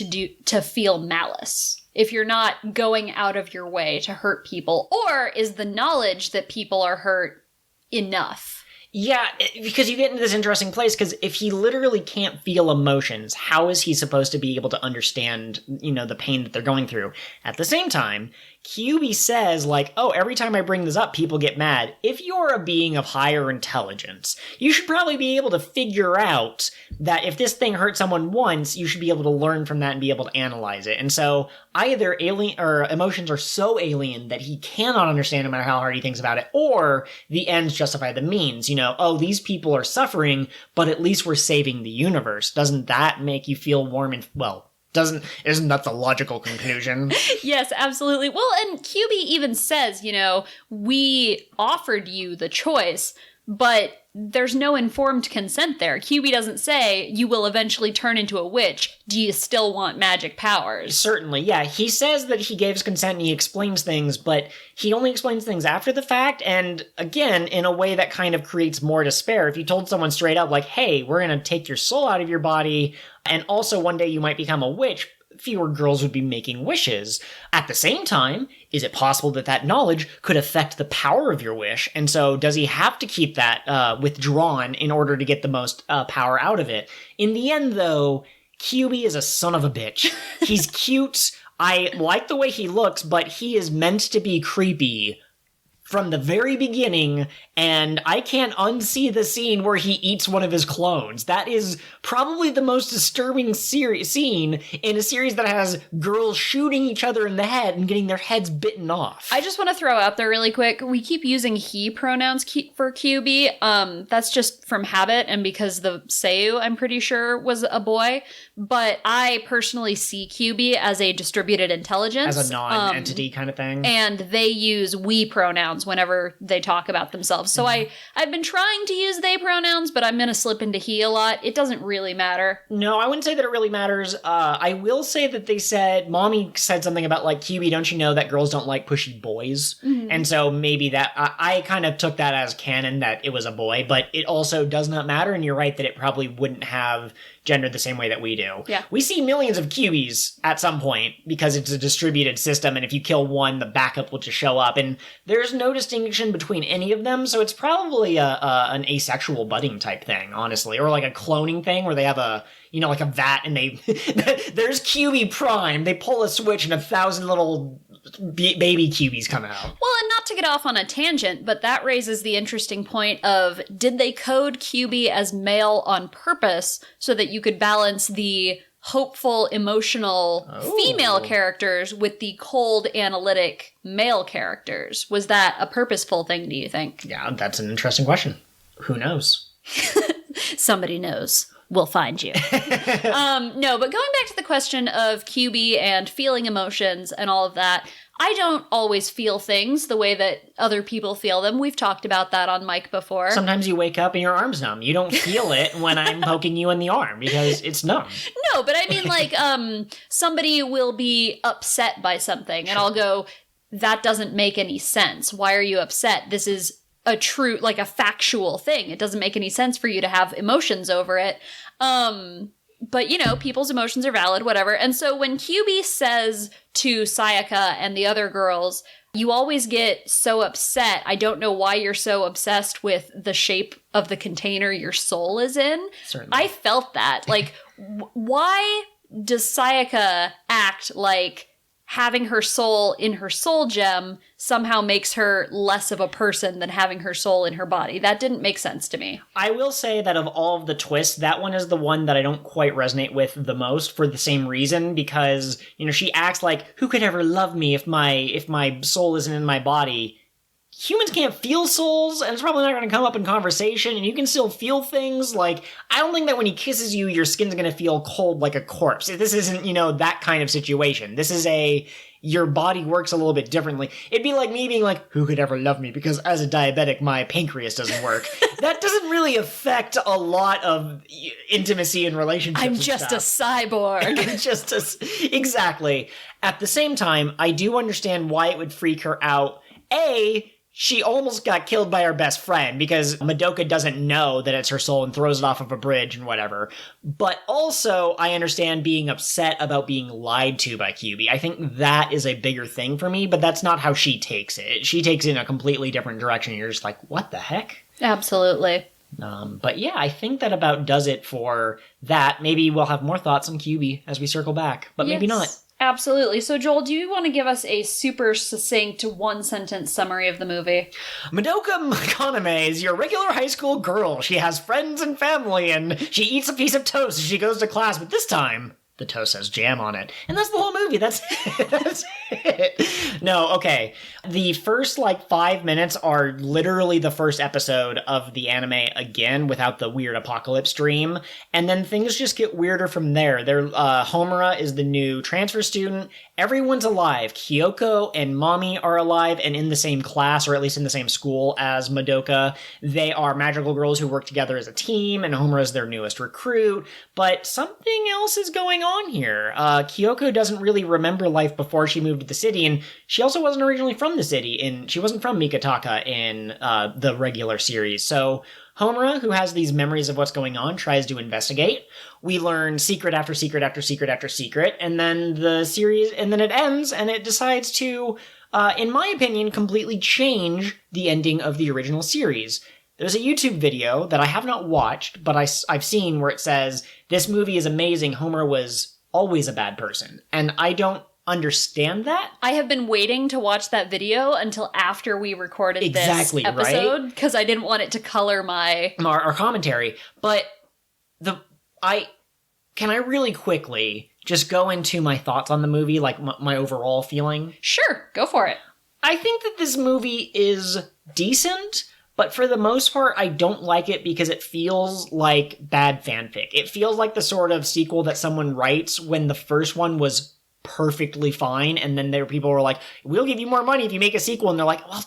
to feel malice? If you're not going out of your way to hurt people? Or is the knowledge that people are hurt enough? Yeah, because you get into this interesting place, because if he literally can't feel emotions, how is he supposed to be able to understand, the pain that they're going through? At the same time, Kyubey says, every time I bring this up, people get mad. If you're a being of higher intelligence, you should probably be able to figure out that if this thing hurt someone once, you should be able to learn from that and be able to analyze it. And so either emotions are so alien that he cannot understand no matter how hard he thinks about it, or the ends justify the means. These people are suffering, but at least we're saving the universe. Doesn't that make you feel warm and, isn't that the logical conclusion? Yes, absolutely. Well, and Kyubey even says, we offered you the choice, but there's no informed consent there. Kyubey doesn't say, you will eventually turn into a witch. Do you still want magic powers? Certainly, yeah. He says that he gives consent and he explains things, but he only explains things after the fact, and again, in a way that kind of creates more despair. If you told someone straight up, like, hey, we're gonna take your soul out of your body, and also one day you might become a witch, fewer girls would be making wishes. At the same time, is it possible that that knowledge could affect the power of your wish? And so does he have to keep that withdrawn in order to get the most power out of it? In the end, though, Kyubey is a son of a bitch. He's cute. I like the way he looks, but he is meant to be creepy from the very beginning, and I can't unsee the scene where he eats one of his clones. That is probably the most disturbing scene in a series that has girls shooting each other in the head and getting their heads bitten off. I just want to throw out there really quick, we keep using he pronouns for Kyubey. That's just from habit and because the Seiyu, I'm pretty sure, was a boy. But I personally see Kyubey as a distributed intelligence. As a non-entity kind of thing. And they use we pronouns whenever they talk about themselves. So I've been trying to use they pronouns, but I'm going to slip into he a lot. It doesn't really matter. No, I wouldn't say that it really matters. I will say that they said, Mommy said something about, like, Kyubey, don't you know that girls don't like pushy boys? Mm-hmm. And so maybe that, I kind of took that as canon that it was a boy, but it also does not matter, and you're right that it probably wouldn't have gender the same way that we do. Yeah. We see millions of Kyubeys at some point because it's a distributed system, and if you kill one, the backup will just show up, and there's no distinction between any of them, so it's probably an asexual budding type thing, honestly, or like a cloning thing where they have a, like a vat, and they there's Kyubey Prime, they pull a switch and 1,000 little baby Kyubeys come out. Well, and not to get off on a tangent, but that raises the interesting point of, did they code Kyubey as male on purpose so that you could balance the hopeful, emotional female characters with the cold, analytic male characters? Was that a purposeful thing, do you think? Yeah, that's an interesting question. Who knows? Somebody knows. We'll find you. No, but going back to the question of Kyubey and feeling emotions and all of that, I don't always feel things the way that other people feel them. We've talked about that on mic before. Sometimes you wake up and your arm's numb. You don't feel it when I'm poking you in the arm because it's numb. No, but I mean, like, somebody will be upset by something, and I'll go, that doesn't make any sense. Why are you upset? This is a true, like a factual thing. It doesn't make any sense for you to have emotions over it. But, people's emotions are valid, whatever. And so when Kyubey says to Sayaka and the other girls, you always get so upset. I don't know why you're so obsessed with the shape of the container your soul is in. Certainly. I felt that. Like, why does Sayaka act like having her soul in her soul gem somehow makes her less of a person than having her soul in her body? That didn't make sense to me. I will say that of all of the twists, that one is the one that I don't quite resonate with the most for the same reason, because, she acts like, who could ever love me if my soul isn't in my body? Humans can't feel souls, and it's probably not going to come up in conversation, and you can still feel things. Like, I don't think that when he kisses you, your skin's going to feel cold like a corpse. This isn't, that kind of situation. This is your body works a little bit differently. It'd be like me being like, who could ever love me? Because as a diabetic, my pancreas doesn't work. That doesn't really affect a lot of intimacy and relationships. I'm just a cyborg. Exactly. At the same time, I do understand why it would freak her out. She almost got killed by her best friend because Madoka doesn't know that it's her soul and throws it off of a bridge and whatever. But also, I understand being upset about being lied to by Kyubey. I think that is a bigger thing for me, but that's not how she takes it. She takes it in a completely different direction. You're just like, what the heck? Absolutely. But yeah, I think that about does it for that. Maybe we'll have more thoughts on Kyubey as we circle back, but maybe not. Absolutely. So, Joel, do you want to give us a super succinct one-sentence summary of the movie? Madoka Magica is your regular high school girl. She has friends and family, and she eats a piece of toast as she goes to class, but this time, the toast has jam on it. And that's the whole movie. That's it. That's it. No, okay. The first, 5 minutes are literally the first episode of the anime again, without the weird apocalypse dream. And then things just get weirder from there. Homura is the new transfer student. Everyone's alive. Kyoko and Mommy are alive and in the same class, or at least in the same school as Madoka. They are magical girls who work together as a team, and Homura is their newest recruit. But something else is going on here. Kyoko doesn't really remember life before she moved to the city, and she also wasn't originally from the city, and she wasn't from Mikataka in the regular series. So Homura, who has these memories of what's going on, tries to investigate. We learn secret after secret after secret after secret, and then it ends, and it decides to, in my opinion, completely change the ending of the original series. There's a YouTube video that I have not watched, but I've seen where it says, "This movie is amazing, Homura was always a bad person." And I don't understand that. I have been waiting to watch that video until after we recorded this episode, because I didn't want it to color our commentary. But can I really quickly just go into my thoughts on the movie, my overall feeling? Sure, go for it. I think that this movie is decent, but for the most part, I don't like it because it feels like bad fanfic. It feels like the sort of sequel that someone writes when the first one was perfectly fine, and then people were like, "We'll give you more money if you make a sequel," and they're like, "Well,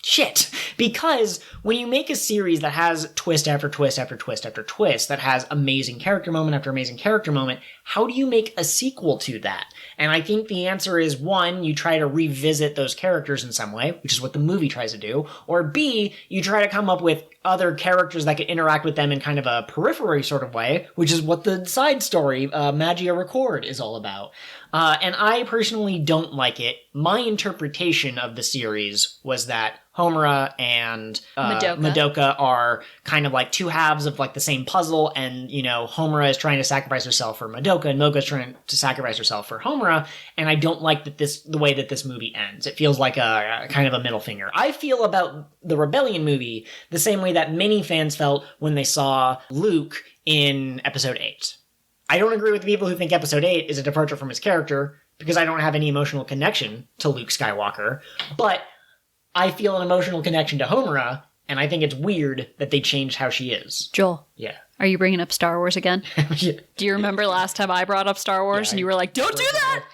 shit." Because when you make a series that has twist after twist after twist after twist, that has amazing character moment after amazing character moment, how do you make a sequel to that? And I think the answer is, one, you try to revisit those characters in some way, which is what the movie tries to do, or B, you try to come up with other characters that can interact with them in kind of a periphery sort of way, which is what the side story, Magia Record, is all about. And I personally don't like it. My interpretation of the series was that Homura and Madoka are kind of like two halves of the same puzzle, and, Homura is trying to sacrifice herself for Madoka, and Madoka is trying to sacrifice herself for Homura, and I don't like the way that this movie ends. It feels like a kind of a middle finger. I feel about the Rebellion movie the same way that many fans felt when they saw Luke in Episode 8. I don't agree with the people who think Episode 8 is a departure from his character, because I don't have any emotional connection to Luke Skywalker, but I feel an emotional connection to Homura, and I think it's weird that they changed how she is. Joel. Yeah. Are you bringing up Star Wars again? Yeah. Do you remember last time I brought up Star Wars and you were like, "Don't do that"?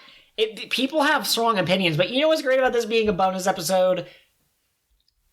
People have strong opinions, but you know what's great about this being a bonus episode?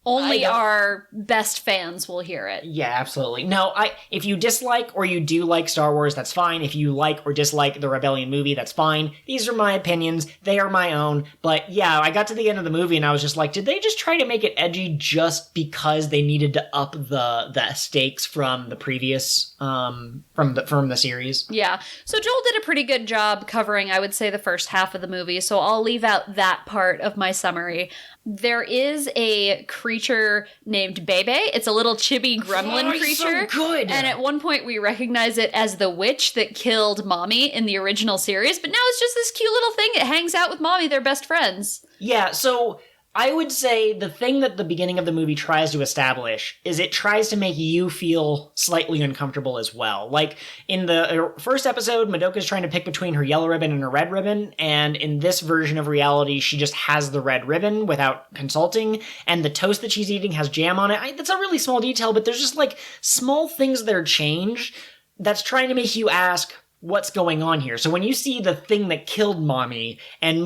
Only our best fans will hear it. Yeah, absolutely. No, if you dislike or you do like Star Wars, that's fine. If you like or dislike the Rebellion movie, that's fine. These are my opinions. They are my own. But yeah, I got to the end of the movie and I was just like, did they just try to make it edgy just because they needed to up the stakes from the previous from the series? Yeah. So Joel did a pretty good job covering, I would say, the first half of the movie. So I'll leave out that part of my summary. There is a creature named Bebe. It's a little chibi gremlin creature. So good. And at one point we recognize it as the witch that killed Mommy in the original series, but now it's just this cute little thing. It hangs out with Mommy. They're best friends. Yeah, so I would say the thing that the beginning of the movie tries to establish is it tries to make you feel slightly uncomfortable as well. Like, in the first episode, Madoka's trying to pick between her yellow ribbon and her red ribbon, and in this version of reality, she just has the red ribbon without consulting, and the toast that she's eating has jam on it. That's a really small detail, but there's just, small things that are changed that's trying to make you ask, what's going on here? So when you see the thing that killed Mommy, and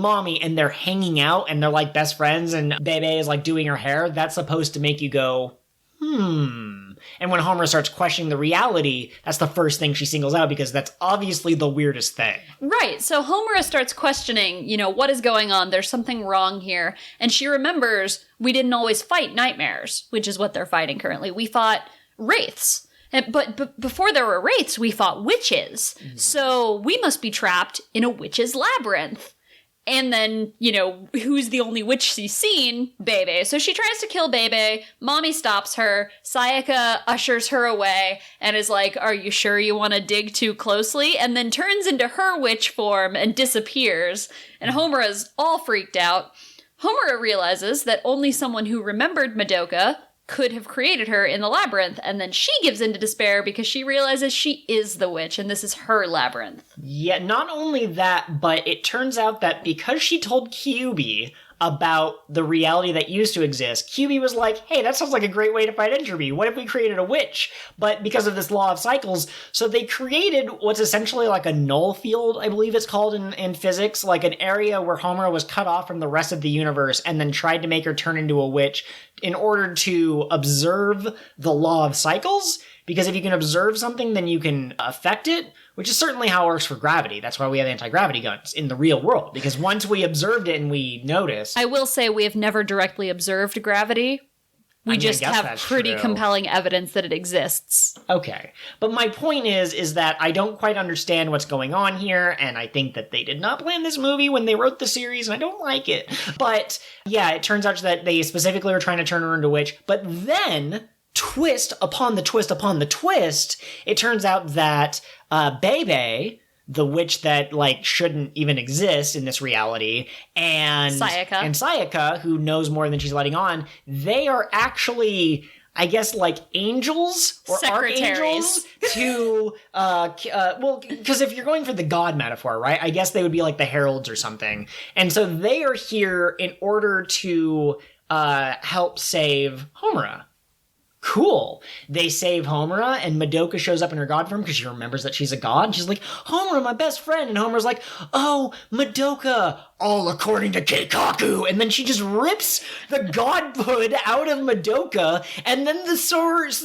they're hanging out, and they're best friends, and Bebe is doing her hair, that's supposed to make you go, And when Homura starts questioning the reality, that's the first thing she singles out, because that's obviously the weirdest thing. Right, so Homura starts questioning, what is going on? There's something wrong here. And she remembers, we didn't always fight nightmares, which is what they're fighting currently. We fought wraiths. But before there were wraiths, we fought witches. Mm-hmm. So we must be trapped in a witch's labyrinth. And then, who's the only witch she's seen? Bebe. So she tries to kill Bebe. Mommy stops her. Sayaka ushers her away and is like, "Are you sure you want to dig too closely?" And then turns into her witch form and disappears. And Homura's all freaked out. Homura realizes that only someone who remembered Madoka could have created her in the labyrinth, and then she gives into despair because she realizes she is the witch, and this is her labyrinth. Yeah, not only that, but it turns out that because she told Kyubey about the reality that used to exist, Kyubey was like, hey, that sounds like a great way to fight entropy. What if we created a witch? But because of this law of cycles, so they created what's essentially like a null field, I believe it's called in physics, like an area where Homura was cut off from the rest of the universe and then tried to make her turn into a witch in order to observe the law of cycles. Because if you can observe something, then you can affect it, which is certainly how it works for gravity. That's why we have anti-gravity guns in the real world, because once we observed it and we noticed... I will say we have never directly observed gravity. We just have pretty compelling evidence that it exists. Okay. But my point is that I don't quite understand what's going on here, and I think that they did not plan this movie when they wrote the series, and I don't like it. But, yeah, it turns out that they specifically were trying to turn her into a witch, but then... twist upon the twist upon the twist, it turns out that Bebe, the witch that, like, shouldn't even exist in this reality, and Sayaka, who knows more than she's letting on, they are actually, I guess, like, angels or archangels to, well, because if you're going for the god metaphor, right, I guess they would be like the heralds or something. And so they are here in order to help save Homura. Cool. They save Homura, and Madoka shows up in her god form because she remembers that she's a god. She's like, Homura, my best friend. And Homura's like, oh, Madoka, all according to Keikaku. And then she just rips the godhood out of Madoka, and then the series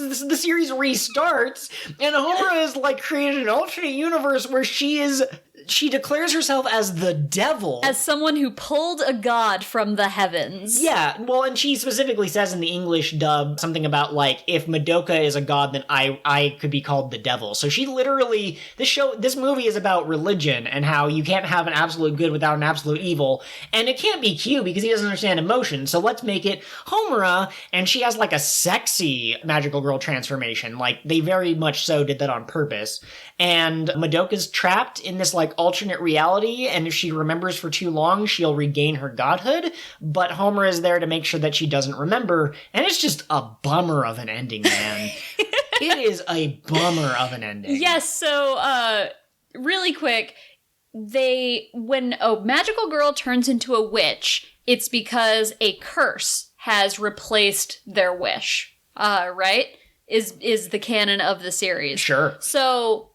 restarts, and Homura has, like, created an alternate universe where she declares herself as the devil. As someone who pulled a god from the heavens. Yeah, well, and she specifically says in the English dub something about, like, if Madoka is a god, then I could be called the devil. So she literally, this movie is about religion and how you can't have an absolute good without an absolute evil. And it can't be Q because he doesn't understand emotion. So let's make it Homura, and she has, like, a sexy magical girl transformation. Like, they very much so did that on purpose. And Madoka's trapped in this, like, alternate reality, and if she remembers for too long, she'll regain her godhood, but Homura is there to make sure that she doesn't remember, and it's just a bummer of an ending, man. It is a bummer of an ending. Yes, so, really quick, when a magical girl turns into a witch, it's because a curse has replaced their wish, right? Is the canon of the series. Sure. So...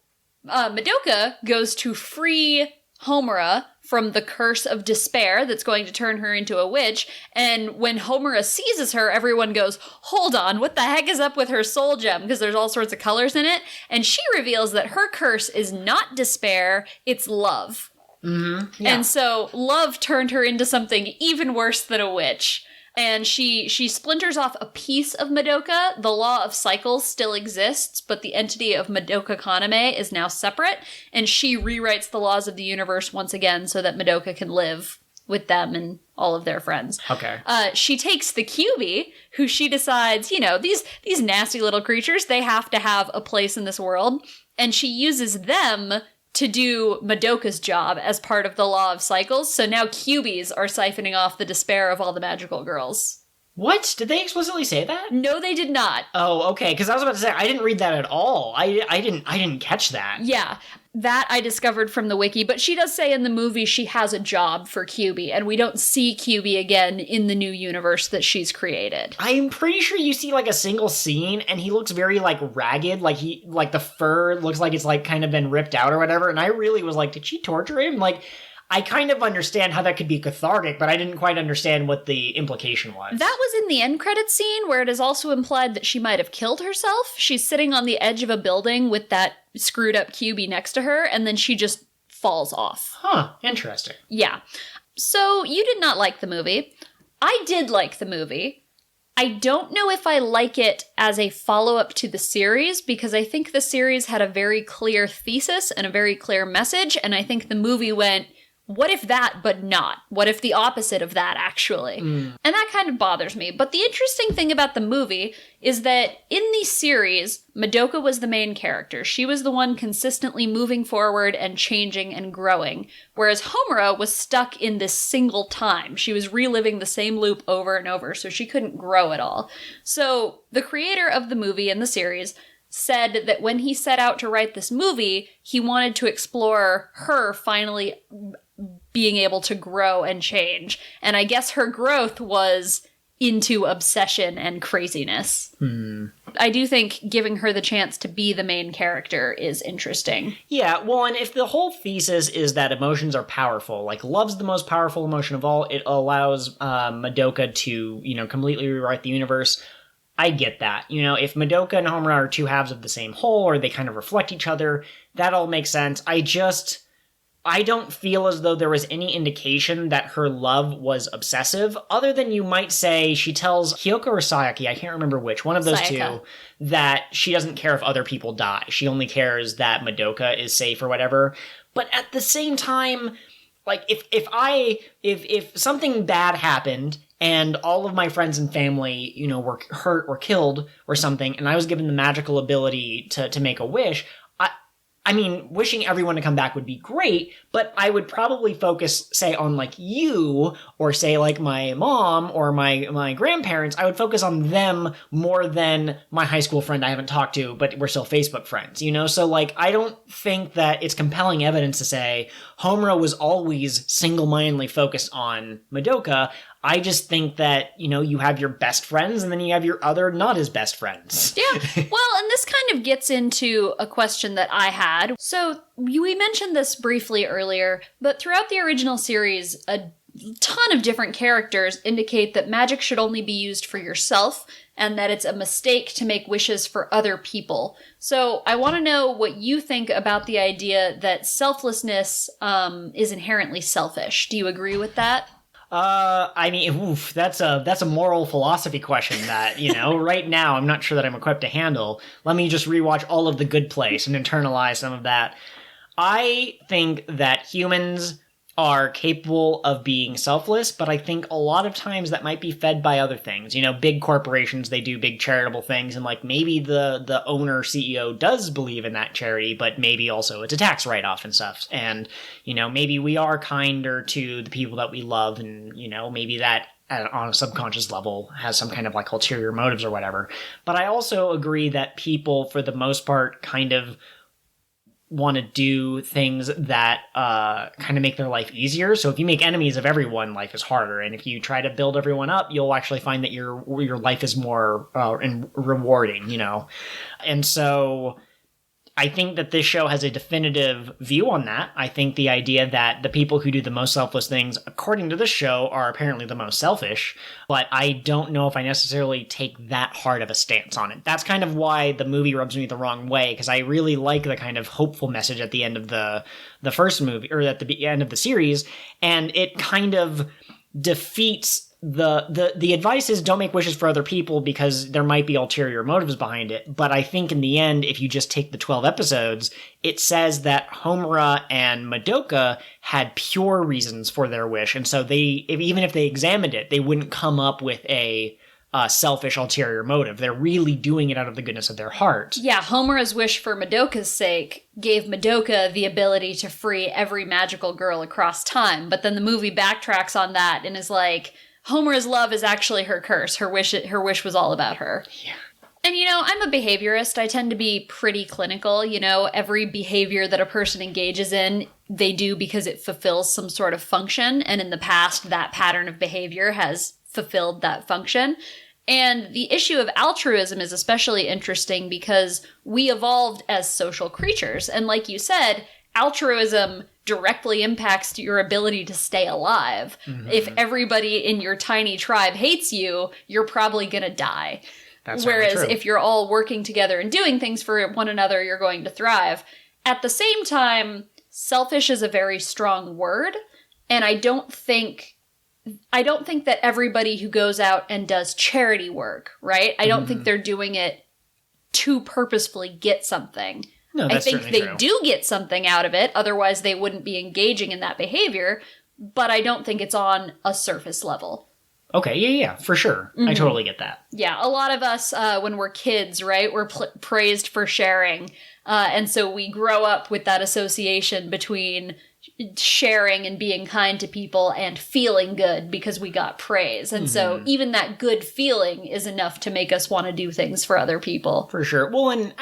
Madoka goes to free Homura from the curse of despair that's going to turn her into a witch, and when Homura seizes her, everyone goes, hold on, what the heck is up with her soul gem? Because there's all sorts of colors in it, and she reveals that her curse is not despair, it's love. Mm-hmm. Yeah. And so love turned her into something even worse than a witch. And she splinters off a piece of Madoka. The law of cycles still exists, but the entity of Madoka Kaname is now separate, and she rewrites the laws of the universe once again so that Madoka can live with them and all of their friends. Okay. She takes the Kyubey, who she decides, these nasty little creatures, they have to have a place in this world, and she uses them to do Madoka's job as part of the law of cycles, so now Kyubeys are siphoning off the despair of all the magical girls. What? Did they explicitly say that? No, they did not. Oh, okay, because I was about to say, I didn't read that at all. I didn't catch that. Yeah, that I discovered from the wiki, but she does say in the movie she has a job for Kyubey, and we don't see Kyubey again in the new universe that she's created. I'm pretty sure you see, like, a single scene, and he looks very, like, ragged, like the fur looks like it's, like, kind of been ripped out or whatever, and I really was like, did she torture him? Like, I kind of understand how that could be cathartic, but I didn't quite understand what the implication was. That was in the end credits scene, where it is also implied that she might have killed herself. She's sitting on the edge of a building with that screwed up Kyubey next to her, and then she just falls off. Huh, interesting. Yeah. So, you did not like the movie. I did like the movie. I don't know if I like it as a follow-up to the series, because I think the series had a very clear thesis and a very clear message, and I think the movie went, what if that, but not? What if the opposite of that, actually? And that kind of bothers me. But the interesting thing about the movie is that in the series, Madoka was the main character. She was the one consistently moving forward and changing and growing, whereas Homura was stuck in this single time. She was reliving the same loop over and over, so she couldn't grow at all. So the creator of the movie and the series said that when he set out to write this movie, he wanted to explore her finally being able to grow and change. And I guess her growth was into obsession and craziness. I do think giving her the chance to be the main character is interesting. Yeah, well, and if the whole thesis is that emotions are powerful, like love's the most powerful emotion of all, it allows Madoka to, completely rewrite the universe. I get that. If Madoka and Homura are two halves of the same whole, or they kind of reflect each other, that all makes sense. I don't feel as though there was any indication that her love was obsessive, other than you might say she tells Hyoko or Sayaka, I can't remember which, one of those Sayaka. two, that she doesn't care if other people die. She only cares that Madoka is safe or whatever. But at the same time, like, if something bad happened and all of my friends and family, were hurt or killed or something, and I was given the magical ability to make a wish, I mean, wishing everyone to come back would be great, but I would probably focus, say, on, like, you, or say, like, my mom or my grandparents. I would focus on them more than my high school friend I haven't talked to, but we're still Facebook friends, So, like, I don't think that it's compelling evidence to say Homura was always single-mindedly focused on Madoka. I just think that, you have your best friends and then you have your other not as best friends. Yeah, well, and this kind of gets into a question that I had. So we mentioned this briefly earlier, but throughout the original series, a ton of different characters indicate that magic should only be used for yourself and that it's a mistake to make wishes for other people. So I want to know what you think about the idea that selflessness is inherently selfish. Do you agree with that? That's a moral philosophy question that, right now I'm not sure that I'm equipped to handle. Let me just rewatch all of The Good Place and internalize some of that. I think that humans are capable of being selfless, but I think a lot of times that might be fed by other things. Big corporations, they do big charitable things, and like maybe the owner, CEO does believe in that charity, but maybe also it's a tax write-off and stuff. And, maybe we are kinder to the people that we love, and, maybe that on a subconscious level has some kind of like ulterior motives or whatever. But I also agree that people, for the most part, kind of want to do things that kind of make their life easier. So if you make enemies of everyone, life is harder. And if you try to build everyone up, you'll actually find that your life is more rewarding, And so I think that this show has a definitive view on that. I think the idea that the people who do the most selfless things, according to this show, are apparently the most selfish, but I don't know if I necessarily take that hard of a stance on it. That's kind of why the movie rubs me the wrong way, because I really like the kind of hopeful message at the end of the first movie, or at the end of the series, and it kind of defeats the advice is don't make wishes for other people because there might be ulterior motives behind it. But I think in the end, if you just take the 12 episodes, it says that Homura and Madoka had pure reasons for their wish. And so even if they examined it, they wouldn't come up with a selfish ulterior motive. They're really doing it out of the goodness of their heart. Yeah, Homura's wish for Madoka's sake gave Madoka the ability to free every magical girl across time. But then the movie backtracks on that and is like, Homura's love is actually her curse. Her wish was all about her. Yeah. And, I'm a behaviorist. I tend to be pretty clinical. Every behavior that a person engages in, they do because it fulfills some sort of function. And in the past, that pattern of behavior has fulfilled that function. And the issue of altruism is especially interesting because we evolved as social creatures. And like you said, altruism directly impacts your ability to stay alive. Mm-hmm. If everybody in your tiny tribe hates you, you're probably going to die. That's Whereas true. If you're all working together and doing things for one another, you're going to thrive. At the same time, selfish is a very strong word, and I don't think that everybody who goes out and does charity work, right? I don't think they're doing it to purposefully get something. No, I that's think certainly they true. do get something out of it, otherwise they wouldn't be engaging in that behavior, but I don't think it's on a surface level. Okay, yeah, for sure. I totally get that. Yeah, a lot of us, when we're kids, right, we're praised for sharing, and so we grow up with that association between sharing and being kind to people and feeling good because we got praise. And so even that good feeling is enough to make us want to do things for other people. For sure. Well, and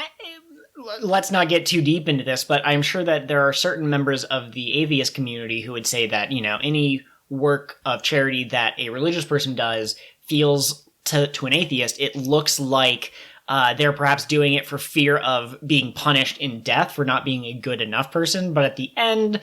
let's not get too deep into this, but I'm sure that there are certain members of the atheist community who would say that, any work of charity that a religious person does feels to an atheist, it looks like they're perhaps doing it for fear of being punished in death for not being a good enough person. But at the end,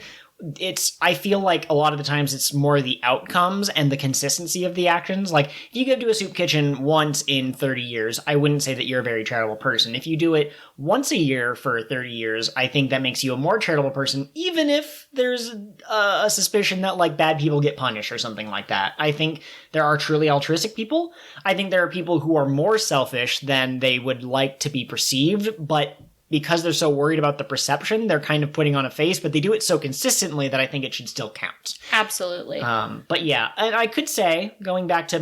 I feel like a lot of the times it's more the outcomes and the consistency of the actions. Like, if you go to a soup kitchen once in 30 years, I wouldn't say that you're a very charitable person. If you do it once a year for 30 years, I think that makes you a more charitable person, even if there's a suspicion that, like, bad people get punished or something like that. I think there are truly altruistic people. I think there are people who are more selfish than they would like to be perceived, but because they're so worried about the perception, they're kind of putting on a face, but they do it so consistently that I think it should still count. Absolutely. But yeah, and I could say, going back to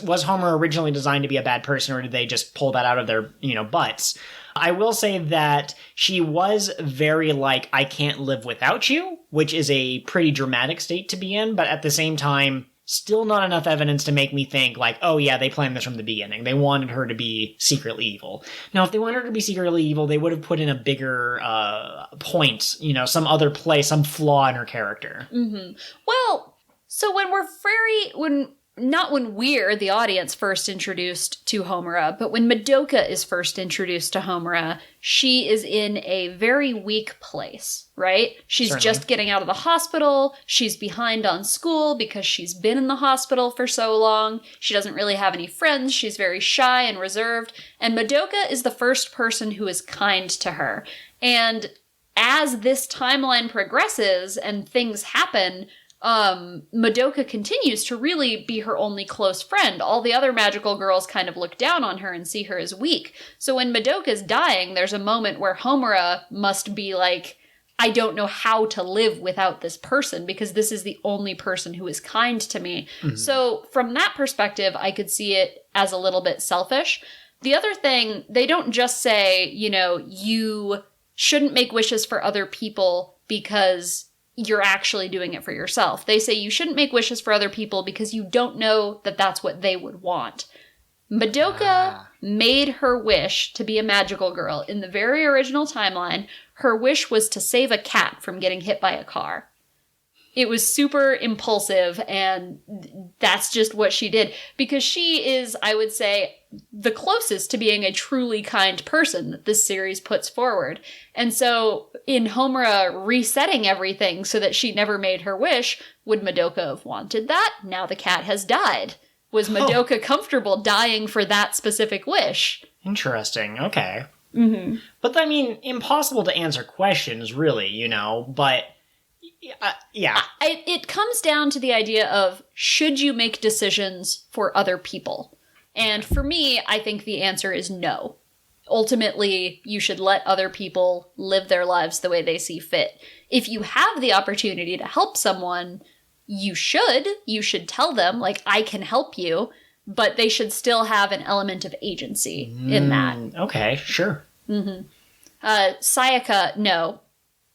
was Homer originally designed to be a bad person, or did they just pull that out of their, butts? I will say that she was very like, I can't live without you, which is a pretty dramatic state to be in, but at the same time, still not enough evidence to make me think, like, oh yeah, they planned this from the beginning. They wanted her to be secretly evil. Now, if they wanted her to be secretly evil, they would have put in a bigger point, some other play, some flaw in her character. Mm-hmm. Well, so when not when we're, the audience, first introduced to Homura, but when Madoka is first introduced to Homura, she is in a very weak place, right? She's Certainly. Just getting out of the hospital. She's behind on school because she's been in the hospital for so long. She doesn't really have any friends. She's very shy and reserved. And Madoka is the first person who is kind to her. And as this timeline progresses and things happen, Madoka continues to really be her only close friend. All the other magical girls kind of look down on her and see her as weak. So when Madoka's dying, there's a moment where Homura must be like, I don't know how to live without this person because this is the only person who is kind to me. Mm-hmm. So from that perspective, I could see it as a little bit selfish. The other thing, they don't just say, you shouldn't make wishes for other people because you're actually doing it for yourself. They say you shouldn't make wishes for other people because you don't know that that's what they would want. Madoka made her wish to be a magical girl. In the very original timeline, her wish was to save a cat from getting hit by a car. It was super impulsive, and that's just what she did. Because she is, I would say, the closest to being a truly kind person that this series puts forward. And so, in Homura resetting everything so that she never made her wish, would Madoka have wanted that? Now the cat has died. Was Madoka comfortable dying for that specific wish? Interesting, okay. Mm-hmm. But, I mean, impossible to answer questions, really, but... yeah. It comes down to the idea of, should you make decisions for other people? And for me, I think the answer is no. Ultimately, you should let other people live their lives the way they see fit. If you have the opportunity to help someone, you should. You should tell them, like, I can help you, but they should still have an element of agency in that. Okay, sure. Mm-hmm. Sayaka, no.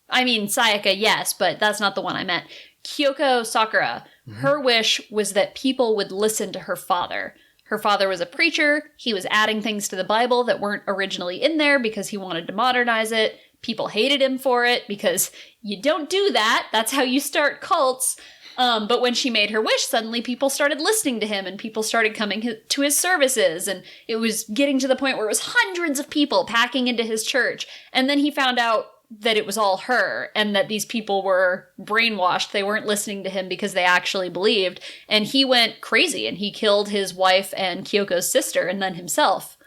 I mean, Sayaka, yes, but that's not the one I meant. Kyoko Sakura, her wish was that people would listen to her father. Her father was a preacher. He was adding things to the Bible that weren't originally in there because he wanted to modernize it. People hated him for it because you don't do that. That's how you start cults. But when she made her wish, suddenly people started listening to him and people started coming to his services. And it was getting to the point where it was hundreds of people packing into his church. And then he found out that it was all her and that these people were brainwashed. They weren't listening to him because they actually believed. And he went crazy and he killed his wife and Kyoko's sister and then himself.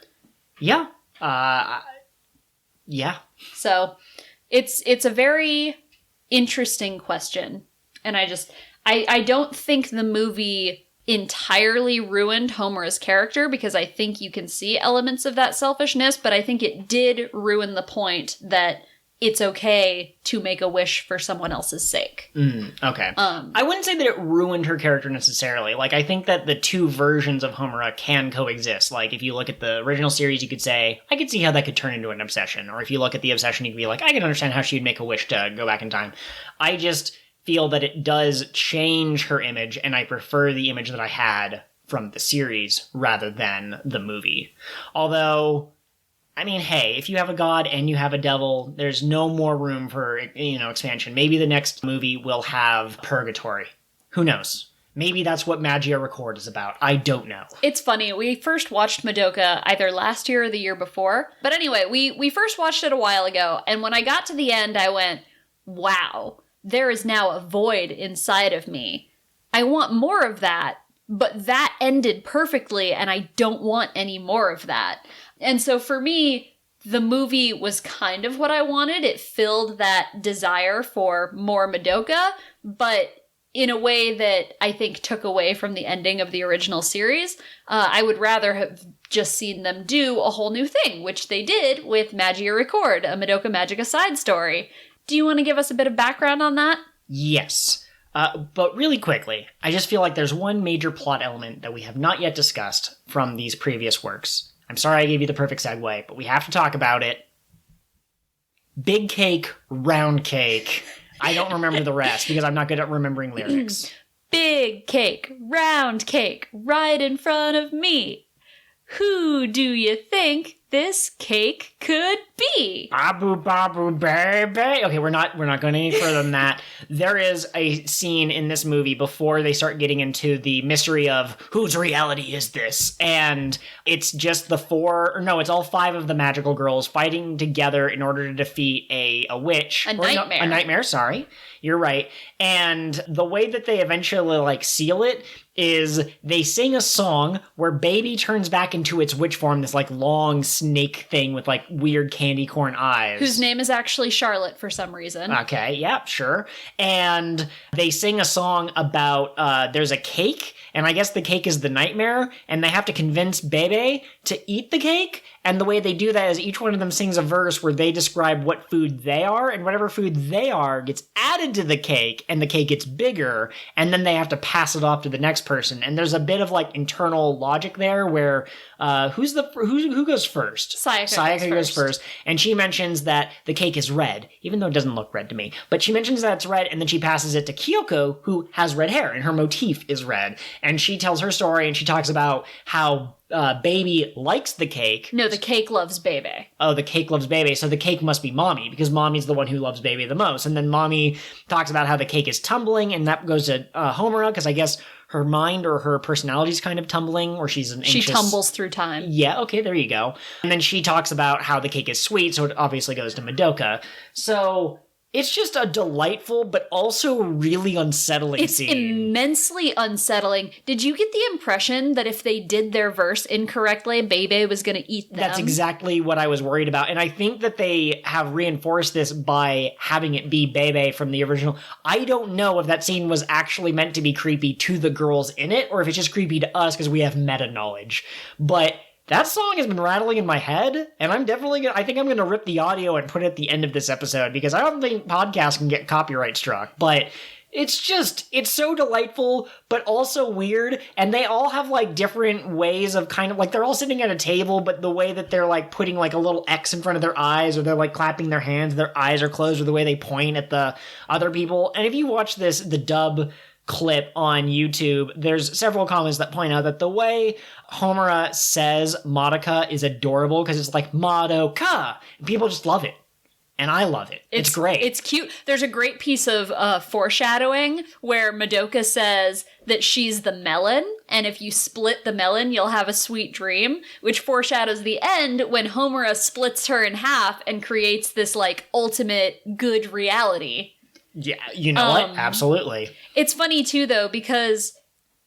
Yeah. Yeah. So it's a very interesting question. And I don't think the movie entirely ruined Homura's character because I think you can see elements of that selfishness, but I think it did ruin the point that it's okay to make a wish for someone else's sake. Okay. I wouldn't say that it ruined her character necessarily. Like, I think that the two versions of Homura can coexist. Like, if you look at the original series, you could say, I could see how that could turn into an obsession. Or if you look at the obsession, you could be like, I can understand how she'd make a wish to go back in time. I just feel that it does change her image, and I prefer the image that I had from the series rather than the movie. Although, I mean, hey, if you have a god and you have a devil, there's no more room for, expansion. Maybe the next movie will have purgatory. Who knows? Maybe that's what Magia Record is about. I don't know. It's funny. We first watched Madoka either last year or the year before. But anyway, we first watched it a while ago, and when I got to the end, I went, wow, there is now a void inside of me. I want more of that, but that ended perfectly, and I don't want any more of that. And so for me, the movie was kind of what I wanted. It filled that desire for more Madoka, but in a way that I think took away from the ending of the original series. I would rather have just seen them do a whole new thing, which they did with Magia Record, a Madoka Magica side story. Do you want to give us a bit of background on that? Yes. But really quickly, I just feel like there's one major plot element that we have not yet discussed from these previous works. I'm sorry I gave you the perfect segue, but we have to talk about it. Big cake, round cake. I don't remember the rest because I'm not good at remembering lyrics. Big cake, round cake, right in front of me. Who do you think this cake could be? Babu babu baby. Okay, we're not going any further than that. There is a scene in this movie before they start getting into the mystery of whose reality is this? And it's just it's all 5 of the magical girls fighting together in order to defeat a witch. A nightmare. A nightmare, sorry. You're right. And the way that they eventually seal it is they sing a song where Baby turns back into its witch form, this long snake thing with weird candy corn eyes. Whose name is actually Charlotte for some reason. Okay, yeah, sure. And they sing a song about there's a cake, and I guess the cake is the nightmare, and they have to convince Bebe to eat the cake. And the way they do that is each one of them sings a verse where they describe what food they are, and whatever food they are gets added to the cake, and the cake gets bigger, and then they have to pass it off to the next person. And there's a bit of internal logic there where who goes first? Sayaka goes first, and she mentions that the cake is red, even though it doesn't look red to me. But she mentions that it's red, and then she passes it to Kyoko, who has red hair, and her motif is red. And she tells her story, and she talks about how Baby likes the cake. No, the cake loves Baby. Oh, the cake loves Baby, so the cake must be Mommy, because Mommy's the one who loves Baby the most. And then Mommy talks about how the cake is tumbling, and that goes to Homura, because I guess her mind or her personality is kind of tumbling, or she's an anxious... She tumbles through time. Yeah, okay, there you go. And then she talks about how the cake is sweet, so it obviously goes to Madoka. So it's just a delightful but also really unsettling scene. It's immensely unsettling. Did you get the impression that if they did their verse incorrectly, Bebe was going to eat them? That's exactly what I was worried about. And I think that they have reinforced this by having it be Bebe from the original. I don't know if that scene was actually meant to be creepy to the girls in it, or if it's just creepy to us because we have meta knowledge. But that song has been rattling in my head, and I think I'm going to rip the audio and put it at the end of this episode, because I don't think podcasts can get copyright struck. But it's so delightful, but also weird, and they all have, different ways of they're all sitting at a table, but the way that they're, putting, a little X in front of their eyes, or they're, clapping their hands, their eyes are closed, or the way they point at the other people. And if you watch the dub clip on YouTube, there's several comments that point out that the way Homura says Madoka is adorable, because it's Madoka, and people just love it. And I love it. It's great. It's cute. There's a great piece of foreshadowing where Madoka says that she's the melon, and if you split the melon, you'll have a sweet dream, which foreshadows the end when Homura splits her in half and creates this ultimate good reality. Yeah, you know what? Absolutely. It's funny, too, though, because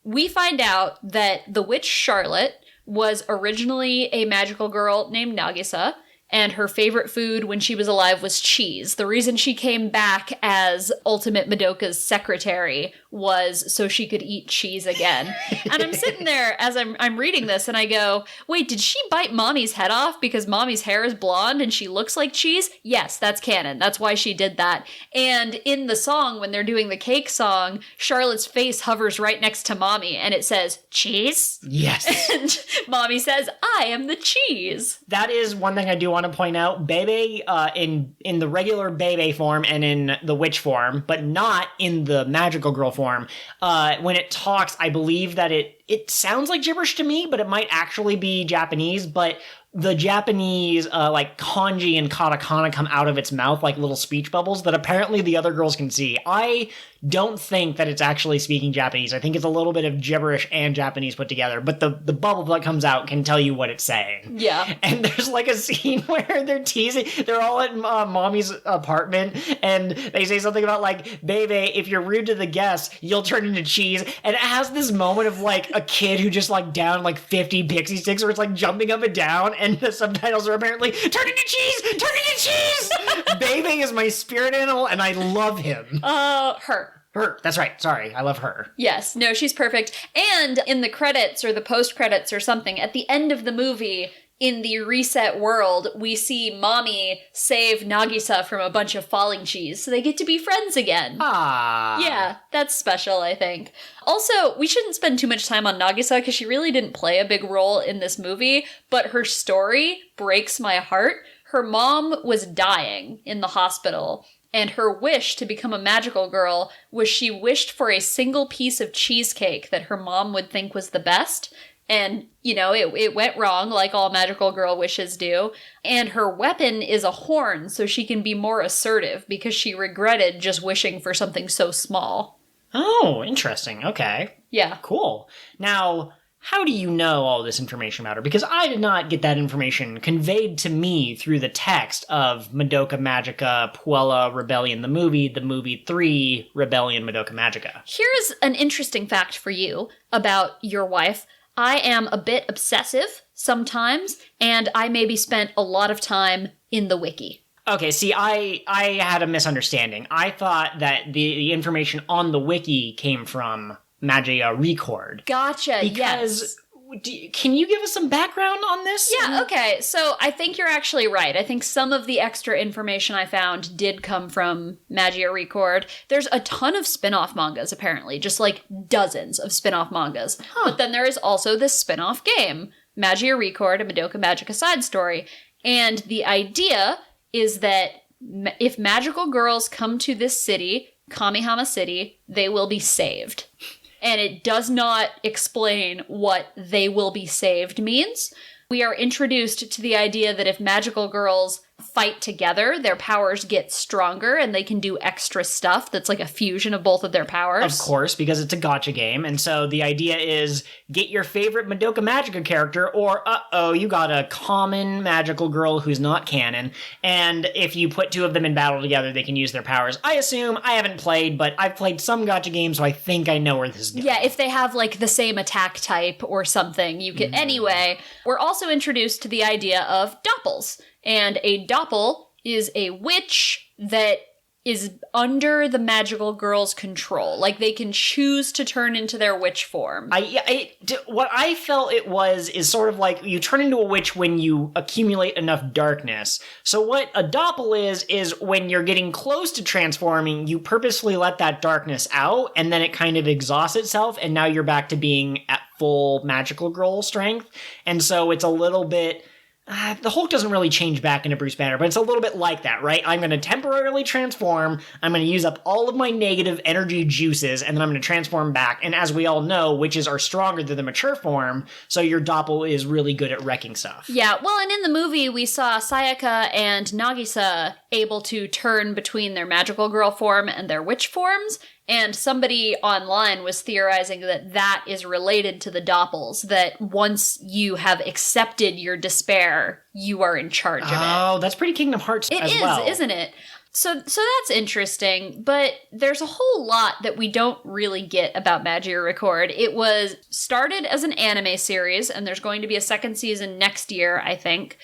we find out that the witch Charlotte was originally a magical girl named Nagisa, and her favorite food when she was alive was cheese. The reason she came back as Ultimate Madoka's secretary was so she could eat cheese again. And I'm sitting there as I'm reading this and I go, wait, did she bite Mommy's head off because Mommy's hair is blonde and she looks like cheese? Yes, that's canon. That's why she did that. And in the song, when they're doing the cake song, Charlotte's face hovers right next to Mommy and it says, cheese? Yes. And Mommy says, I am the cheese. That is one thing I do want to point out. Bebe, in the regular Bebe form and in the witch form, but not in the magical girl form, when it talks, I believe that it sounds like gibberish to me, but it might actually be Japanese, but the Japanese, like, kanji and katakana come out of its mouth like little speech bubbles that apparently the other girls can see. I don't think that it's actually speaking Japanese. I think it's a little bit of gibberish and Japanese put together, but the bubble that comes out can tell you what it's saying. Yeah. And there's like a scene where they're teasing, they're all at Mommy's apartment, and they say something about like, Bebe, if you're rude to the guests, you'll turn into cheese. And it has this moment of like a kid who just like downed like 50 pixie sticks where it's like jumping up and down, and the subtitles are apparently, turn into cheese! Turn into cheese! Bebe is my spirit animal, and I love him. Her. That's right. Sorry. I love her. Yes. No, she's perfect. And in the credits or the post-credits or something, at the end of the movie, in the reset world, we see Mommy save Nagisa from a bunch of falling cheese, so they get to be friends again. Ah. Yeah, that's special, I think. Also, we shouldn't spend too much time on Nagisa because she really didn't play a big role in this movie, but her story breaks my heart. Her mom was dying in the hospital, and her wish to become a magical girl was she wished for a single piece of cheesecake that her mom would think was the best. And, you know, it went wrong, like all magical girl wishes do. And her weapon is a horn, so she can be more assertive because she regretted just wishing for something so small. Oh, interesting. Okay. Yeah. Cool. Now, how do you know all this information about her? Because I did not get that information conveyed to me through the text of Madoka Magica Puella Rebellion the movie 3 Rebellion Madoka Magica. Here's an interesting fact for you about your wife. I am a bit obsessive sometimes, and I maybe spent a lot of time in the wiki. Okay, see, I had a misunderstanding. I thought that the information on the wiki came from Magia Record. Gotcha, because, yes. Can you give us some background on this? Yeah, okay, so I think you're actually right. I think some of the extra information I found did come from Magia Record. There's a ton of spin-off mangas, apparently, just like dozens of spin-off mangas. But then there is also this spin-off game, Magia Record, a Madoka Magica side story. And the idea is that if magical girls come to this city, Kamihama City, they will be saved. And it does not explain what they will be saved means. We are introduced to the idea that if magical girls fight together, their powers get stronger and they can do extra stuff that's like a fusion of both of their powers. Of course, because it's a gacha game, and so the idea is get your favorite Madoka Magica character, or you got a common magical girl who's not canon, and if you put two of them in battle together, they can use their powers. I assume, I haven't played, but I've played some gacha games, so I think I know where this is going. Yeah, if they have like the same attack type or something, you can. Anyway, we're also introduced to the idea of doppels. And a doppel is a witch that is under the magical girl's control. Like, they can choose to turn into their witch form. What I felt it was is sort of like you turn into a witch when you accumulate enough darkness. So what a doppel is when you're getting close to transforming, you purposefully let that darkness out, and then it kind of exhausts itself, and now you're back to being at full magical girl strength. And so it's a little bit... the Hulk doesn't really change back into Bruce Banner, but it's a little bit like that, right? I'm going to temporarily transform, I'm going to use up all of my negative energy juices, and then I'm going to transform back. And as we all know, witches are stronger than the mature form, so your doppel is really good at wrecking stuff. Yeah, well, and in the movie, we saw Sayaka and Nagisa able to turn between their magical girl form and their witch forms, and somebody online was theorizing that that is related to the doppels, that once you have accepted your despair, you are in charge of it. Oh, that's pretty Kingdom Hearts as well. It is, isn't it? So that's interesting, but there's a whole lot that we don't really get about Magia Record. It was started as an anime series, and there's going to be a second season next year, I think.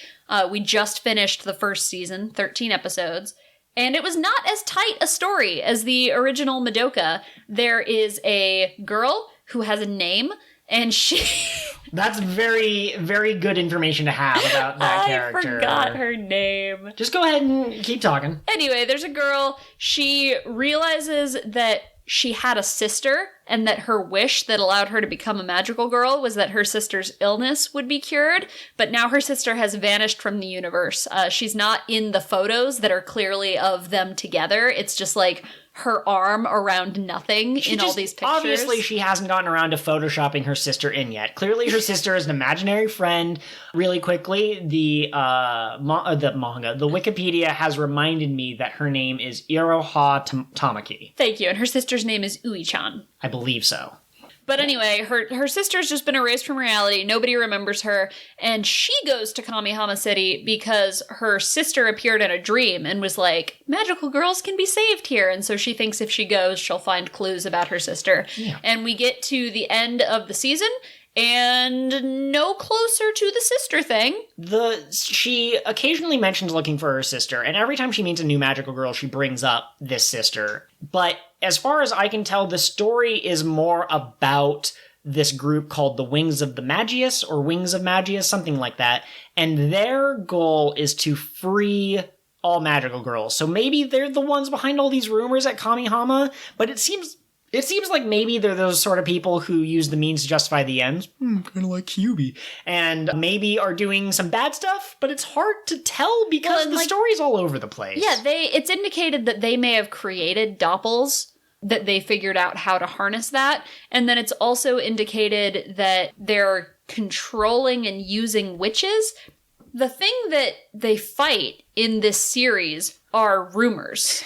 We just finished the first season, 13 episodes. And it was not as tight a story as the original Madoka. There is a girl who has a name, and she... That's very, very good information to have about that character. I forgot her name. Just go ahead and keep talking. Anyway, there's a girl. She realizes that she had a sister, and that her wish that allowed her to become a magical girl was that her sister's illness would be cured, but now her sister has vanished from the universe. She's not in the photos that are clearly of them together. It's just like her arm around nothing in all these pictures. Obviously, she hasn't gotten around to photoshopping her sister in yet. Clearly, her sister is an imaginary friend. Really quickly, the Wikipedia has reminded me that her name is Iroha Tamaki. Thank you. And her sister's name is Ui-chan. I believe so. But anyway, her sister's just been erased from reality. Nobody remembers her. And she goes to Kamihama City because her sister appeared in a dream and was like, magical girls can be saved here. And so she thinks if she goes, she'll find clues about her sister. Yeah. And we get to the end of the season and no closer to the sister thing. She occasionally mentions looking for her sister, and every time she meets a new magical girl, she brings up this sister. But as far as I can tell, the story is more about this group called the Wings of the Magius, or Wings of Magius, something like that. And their goal is to free all magical girls. So maybe they're the ones behind all these rumors at Kamihama, but it seems like maybe they're those sort of people who use the means to justify the ends, kind of like Kyubey, and maybe are doing some bad stuff, but it's hard to tell because the story's all over the place. Yeah, it's indicated that they may have created doppels, that they figured out how to harness that, and then it's also indicated that they're controlling and using witches. The thing that they fight in this series are rumors.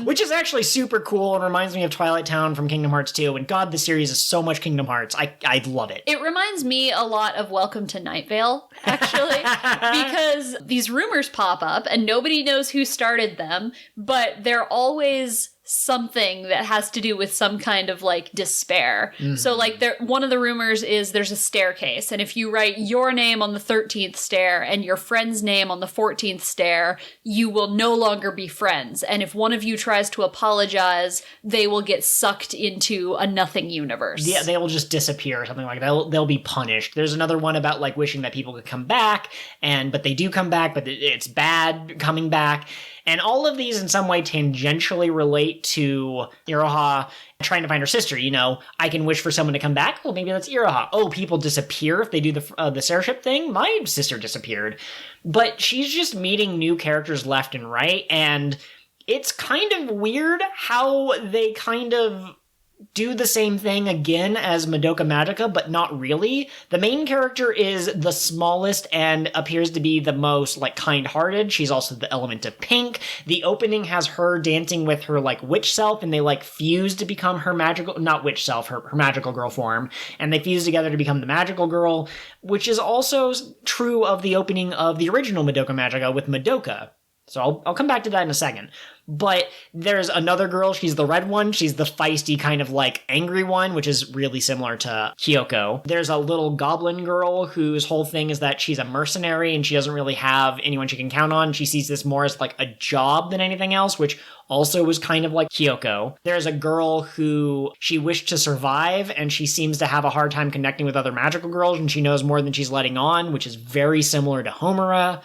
Which is actually super cool and reminds me of Twilight Town from Kingdom Hearts 2. And God, the series is so much Kingdom Hearts. I love it. It reminds me a lot of Welcome to Night Vale, actually. Because these rumors pop up and nobody knows who started them, but they're always something that has to do with some kind of like despair. Mm-hmm. So like one of the rumors is there's a staircase, and if you write your name on the 13th stair and your friend's name on the 14th stair, you will no longer be friends. And if one of you tries to apologize, they will get sucked into a nothing universe. Yeah, they will just disappear or something like that. They'll be punished. There's another one about like wishing that people could come back, but they do come back, but it's bad coming back. And all of these in some way tangentially relate to Iroha trying to find her sister. You know, I can wish for someone to come back. Well, maybe that's Iroha. Oh, people disappear if they do the stairship thing. My sister disappeared. But she's just meeting new characters left and right. And it's kind of weird how they kind of do the same thing again as Madoka Magica, but not really. The main character is the smallest and appears to be the most, like, kind-hearted. She's also the element of pink. The opening has her dancing with her, like, witch self, and they, like, fuse to become her magical... Not witch self, her magical girl form. And they fuse together to become the magical girl, which is also true of the opening of the original Madoka Magica with Madoka. So I'll come back to that in a second. But there's another girl, she's the red one, she's the feisty kind of like angry one, which is really similar to Kyoko. There's a little goblin girl whose whole thing is that she's a mercenary and she doesn't really have anyone she can count on. She sees this more as like a job than anything else, which also was kind of like Kyoko. There's a girl who she wished to survive and she seems to have a hard time connecting with other magical girls and she knows more than she's letting on, which is very similar to Homura.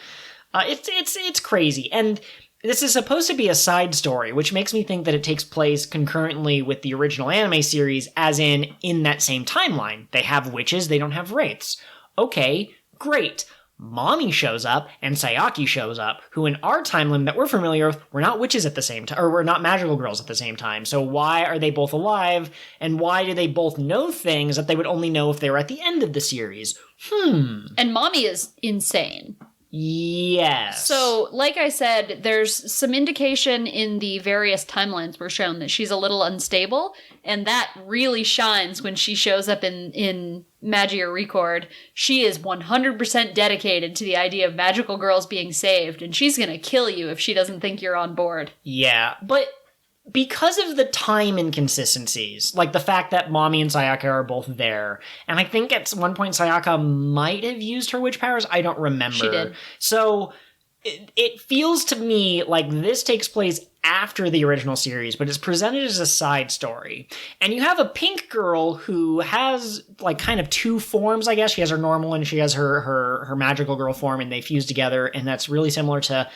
It's crazy. And this is supposed to be a side story, which makes me think that it takes place concurrently with the original anime series, as in that same timeline. They have witches, they don't have wraiths. Okay, great. Mommy shows up, and Sayaki shows up, who in our timeline that we're familiar with, we're not witches at the same time, or we're not magical girls at the same time. So why are they both alive, and why do they both know things that they would only know if they were at the end of the series? And Mommy is insane. Yes. So, like I said, there's some indication in the various timelines we're shown that she's a little unstable, and that really shines when she shows up in Magia Record. She is 100% dedicated to the idea of magical girls being saved, and she's gonna kill you if she doesn't think you're on board. Yeah, but because of the time inconsistencies, like the fact that Mommy and Sayaka are both there, and I think at one point Sayaka might have used her witch powers, I don't remember. She did. So it feels to me like this takes place after the original series, but it's presented as a side story. And you have a pink girl who has like kind of two forms, I guess. She has her normal and she has her magical girl form, and they fuse together, and that's really similar to...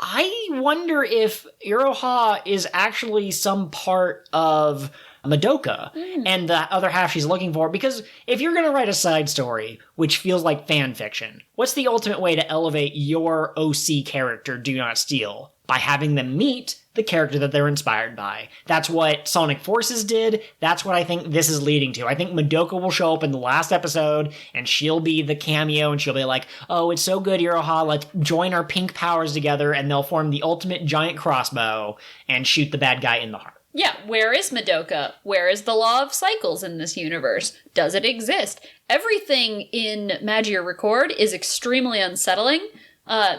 I wonder if Iroha is actually some part of Madoka and the other half she's looking for, because if you're going to write a side story which feels like fan fiction, what's the ultimate way to elevate your OC character, Do Not Steal? By having them meet the character that they're inspired by. That's what Sonic Forces did. That's what I think this is leading to. I think Madoka will show up in the last episode, and she'll be the cameo, and she'll be like, oh, it's so good, Iroha, let's join our pink powers together, and they'll form the ultimate giant crossbow and shoot the bad guy in the heart. Yeah, where is Madoka? Where is the law of cycles in this universe? Does it exist? Everything in Magia Record is extremely unsettling.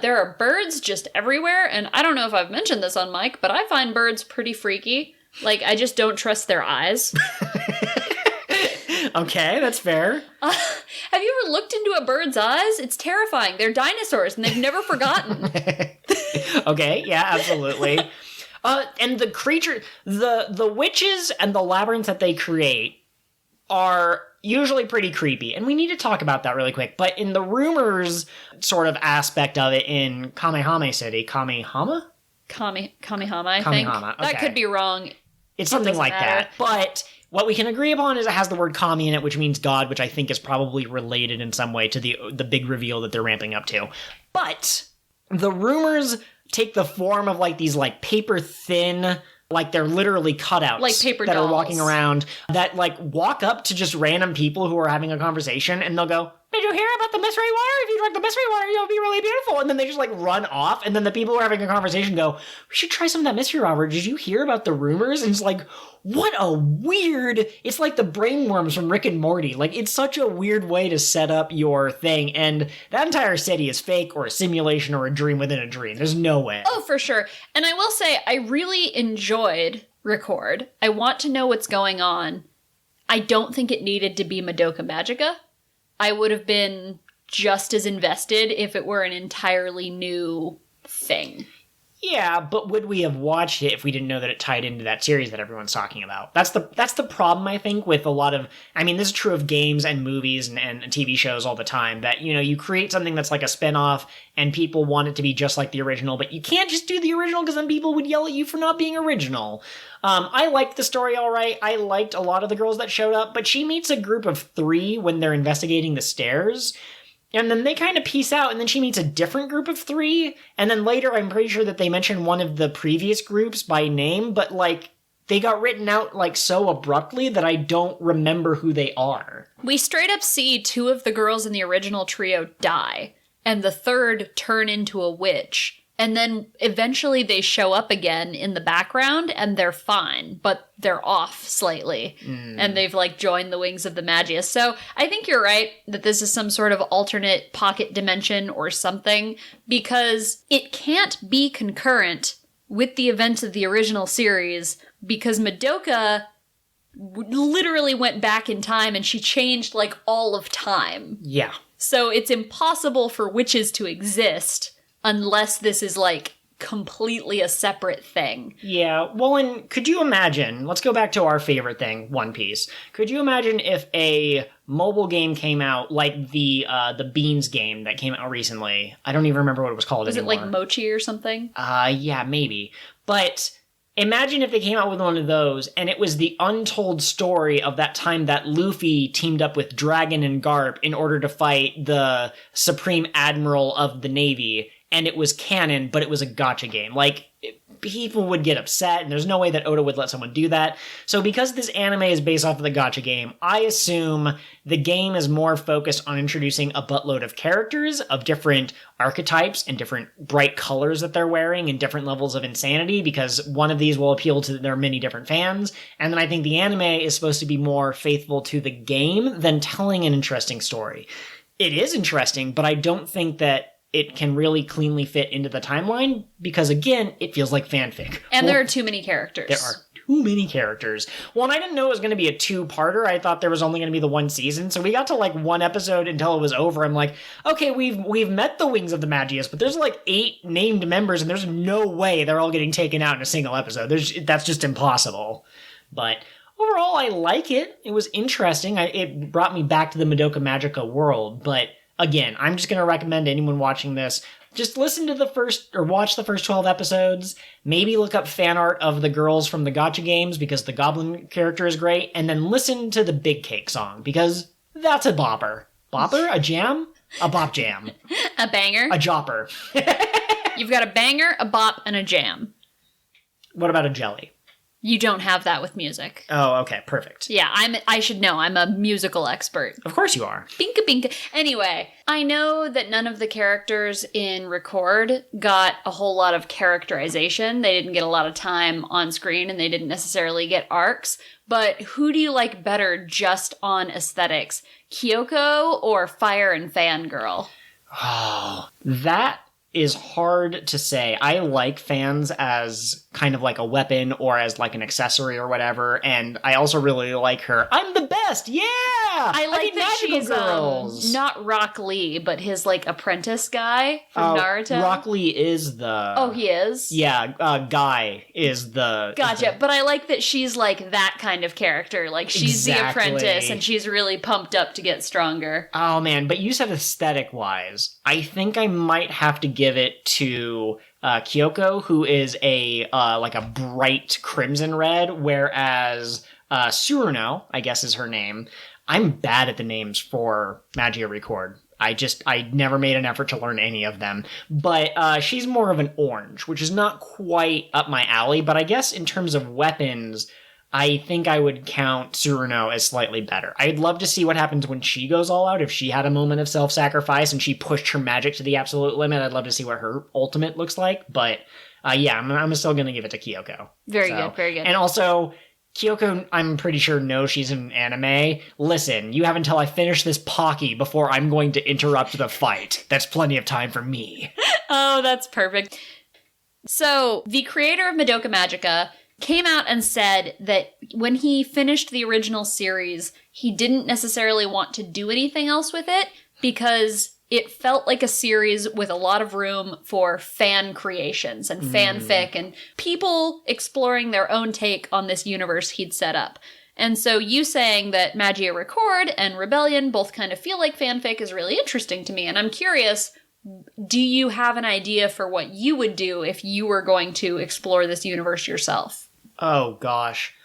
There are birds just everywhere, and I don't know if I've mentioned this on mic, but I find birds pretty freaky. Like, I just don't trust their eyes. Okay, that's fair. Have you ever looked into a bird's eyes? It's terrifying. They're dinosaurs, and they've never forgotten. Okay, yeah, absolutely. And the creature, the witches and the labyrinths that they create are usually pretty creepy, and we need to talk about that really quick. But in the rumors sort of aspect of it in Kamehame City, Kamehama, I think. Kamehama, okay. That could be wrong. It's something like that. But what we can agree upon is it has the word kami in it, which means God, which I think is probably related in some way to the big reveal that they're ramping up to. But the rumors take the form of like these like paper thin, like they're literally cutouts, like paper that dolls. Are walking around that like walk up to just random people who are having a conversation, and they'll go, did you hear about the mystery water? If you drink the mystery water, you'll be really beautiful. And then they just like run off, and then the people who are having a conversation go, we should try some of that mystery water. Did you hear about the rumors? And it's like, what a weird, it's like the brainworms from Rick and Morty. Like, it's such a weird way to set up your thing, and that entire city is fake or a simulation or a dream within a dream. There's no way. Oh, for sure. And I will say, I really enjoyed Record. I want to know what's going on. I don't think it needed to be Madoka Magica. I would have been just as invested if it were an entirely new thing. Yeah, but would we have watched it if we didn't know that it tied into that series that everyone's talking about? That's the problem, I think, with a lot of... I mean, this is true of games and movies and TV shows all the time, that, you know, you create something that's like a spinoff and people want it to be just like the original, but you can't just do the original because then people would yell at you for not being original. I liked the story all right. I liked a lot of the girls that showed up, but she meets a group of 3 when they're investigating the stairs. And then they kind of peace out, and then she meets a different group of 3, and then later I'm pretty sure that they mention one of the previous groups by name, but, like, they got written out, like, so abruptly that I don't remember who they are. We straight up see 2 of the girls in the original trio die, and the third turn into a witch. And then eventually they show up again in the background, and they're fine, but they're off slightly. And they've, like, joined the wings of the Magia. So I think you're right that this is some sort of alternate pocket dimension or something, because it can't be concurrent with the events of the original series, because Madoka literally went back in time, and she changed, like, all of time. Yeah. So it's impossible for witches to exist unless this is, like, completely a separate thing. Yeah, well, and could you imagine, let's go back to our favorite thing, One Piece. Could you imagine if a mobile game came out like the Beans game that came out recently? I don't even remember what it was called anymore. Is it like Mochi or something? Yeah, maybe. But imagine if they came out with one of those, and it was the untold story of that time that Luffy teamed up with Dragon and Garp in order to fight the Supreme Admiral of the Navy, and it was canon, but it was a gacha game. Like, people would get upset, and there's no way that Oda would let someone do that. So because this anime is based off of the gacha game, I assume the game is more focused on introducing a buttload of characters of different archetypes and different bright colors that they're wearing and different levels of insanity, because one of these will appeal to their many different fans. And then I think the anime is supposed to be more faithful to the game than telling an interesting story. It is interesting, but I don't think that it can really cleanly fit into the timeline because, again, it feels like fanfic. And there are too many characters. There are too many characters. Well, and I didn't know it was going to be a two-parter. I thought there was only going to be the one season. So we got to like one episode until it was over. I'm like, okay, we've met the wings of the Magius, but there's like 8 named members, and there's no way they're all getting taken out in a single episode. That's just impossible. But overall, I like it. It was interesting. It brought me back to the Madoka Magica world. But again, I'm just going to recommend anyone watching this, just listen to watch the first 12 episodes. Maybe look up fan art of the girls from the gatcha games because the goblin character is great. And then listen to the Big Cake song because that's a bopper. Bopper? A jam? A bop jam. A banger? A jopper. You've got a banger, a bop, and a jam. What about a jelly? You don't have that with music. Oh, okay, perfect. Yeah, I should know. I'm a musical expert. Of course you are. Binka binka. Anyway, I know that none of the characters in Record got a whole lot of characterization. They didn't get a lot of time on screen, and they didn't necessarily get arcs. But who do you like better just on aesthetics? Kyoko or Fire and Fangirl? Oh, that is hard to say. I like fans as kind of like a weapon or as like an accessory or whatever, and I also really like her. I'm the best, yeah! I like that she's girls. Not Rock Lee, but his like apprentice guy from Naruto. Rock Lee is the... Oh, he is? Yeah, Guy is the... Gotcha, but I like that she's like that kind of character. Like, she's the apprentice, and she's really pumped up to get stronger. Oh, man, but you said aesthetic-wise. I think I might have to give it to Kyoko, who is a like a bright crimson red, whereas Suruno, I guess is her name. I'm bad at the names for Magia Record. I never made an effort to learn any of them. But she's more of an orange, which is not quite up my alley. But I guess in terms of weapons, I think I would count Suruno as slightly better. I'd love to see what happens when she goes all out. If she had a moment of self-sacrifice and she pushed her magic to the absolute limit, I'd love to see what her ultimate looks like. But yeah, I'm still going to give it to Kyoko. Very good, very good. And also, Kyoko, I'm pretty sure, knows she's in anime. Listen, you have until I finish this Pocky before I'm going to interrupt the fight. That's plenty of time for me. Oh, that's perfect. So, the creator of Madoka Magica came out and said that when he finished the original series, he didn't necessarily want to do anything else with it because it felt like a series with a lot of room for fan creations and fanfic and people exploring their own take on this universe he'd set up. And so you saying that Magia Record and Rebellion both kind of feel like fanfic is really interesting to me. And I'm curious, do you have an idea for what you would do if you were going to explore this universe yourself? Oh, gosh.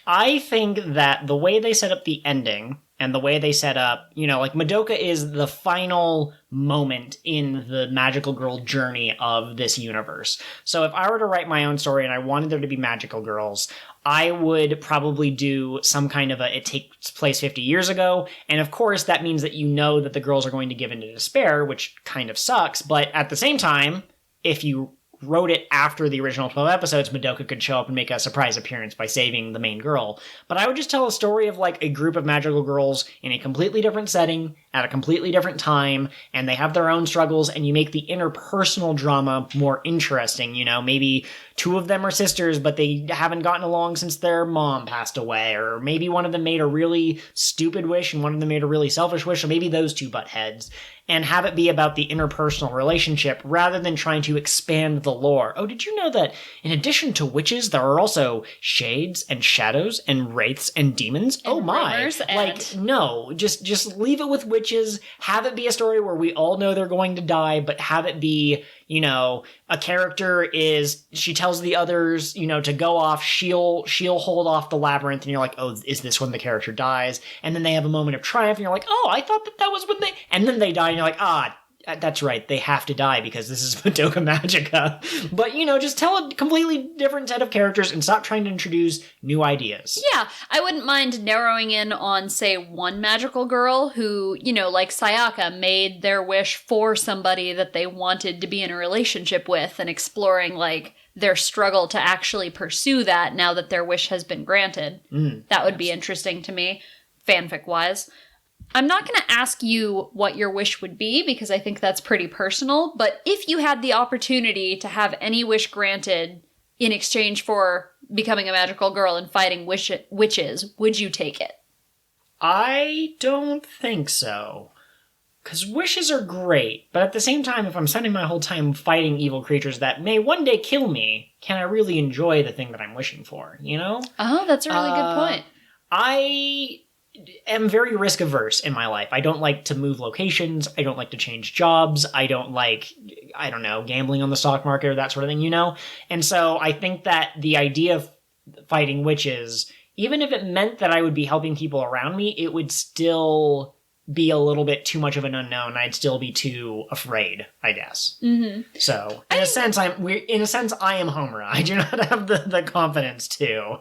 I think that the way they set up the ending and the way they set up, like Madoka is the final moment in the magical girl journey of this universe. So if I were to write my own story and I wanted there to be magical girls, I would probably do some kind of it takes place 50 years ago. And of course, that means that that the girls are going to give into despair, which kind of sucks. But at the same time, if you wrote it after the original 12 episodes, Madoka could show up and make a surprise appearance by saving the main girl. But I would just tell a story of like a group of magical girls in a completely different setting, at a completely different time, and they have their own struggles, and you make the interpersonal drama more interesting. Maybe 2 of them are sisters, but they haven't gotten along since their mom passed away, or maybe one of them made a really stupid wish and one of them made a really selfish wish, or maybe those 2 butt heads, and have it be about the interpersonal relationship rather than trying to expand the lore. Oh, did you know that in addition to witches, there are also shades and shadows and wraiths and demons? And oh my. No, just leave it with witches, have it be a story where we all know they're going to die, but have it be, a character she tells the others, to go off, she'll hold off the labyrinth, and you're like, oh, is this when the character dies? And then they have a moment of triumph, and you're like, oh, I thought that was when and then they die, and you're like, that's right, they have to die because this is Madoka Magica. But, just tell a completely different set of characters and stop trying to introduce new ideas. Yeah, I wouldn't mind narrowing in on, say, one magical girl who, like Sayaka, made their wish for somebody that they wanted to be in a relationship with and exploring, like, their struggle to actually pursue that now that their wish has been granted. That would be interesting to me, fanfic-wise. I'm not going to ask you what your wish would be because I think that's pretty personal, but if you had the opportunity to have any wish granted in exchange for becoming a magical girl and fighting witches, would you take it? I don't think so. Because wishes are great, but at the same time, if I'm spending my whole time fighting evil creatures that may one day kill me, can I really enjoy the thing that I'm wishing for, you know? Oh, that's a really good point. I am very risk averse in my life. I don't like to move locations. I don't like to change jobs. I don't like, I don't know, gambling on the stock market or that sort of thing, you know? And so I think that the idea of fighting witches, even if it meant that I would be helping people around me, it would still be a little bit too much of an unknown. I'd still be too afraid, I guess. Mm-hmm. So, in a sense, I am Homura. I do not have the confidence to.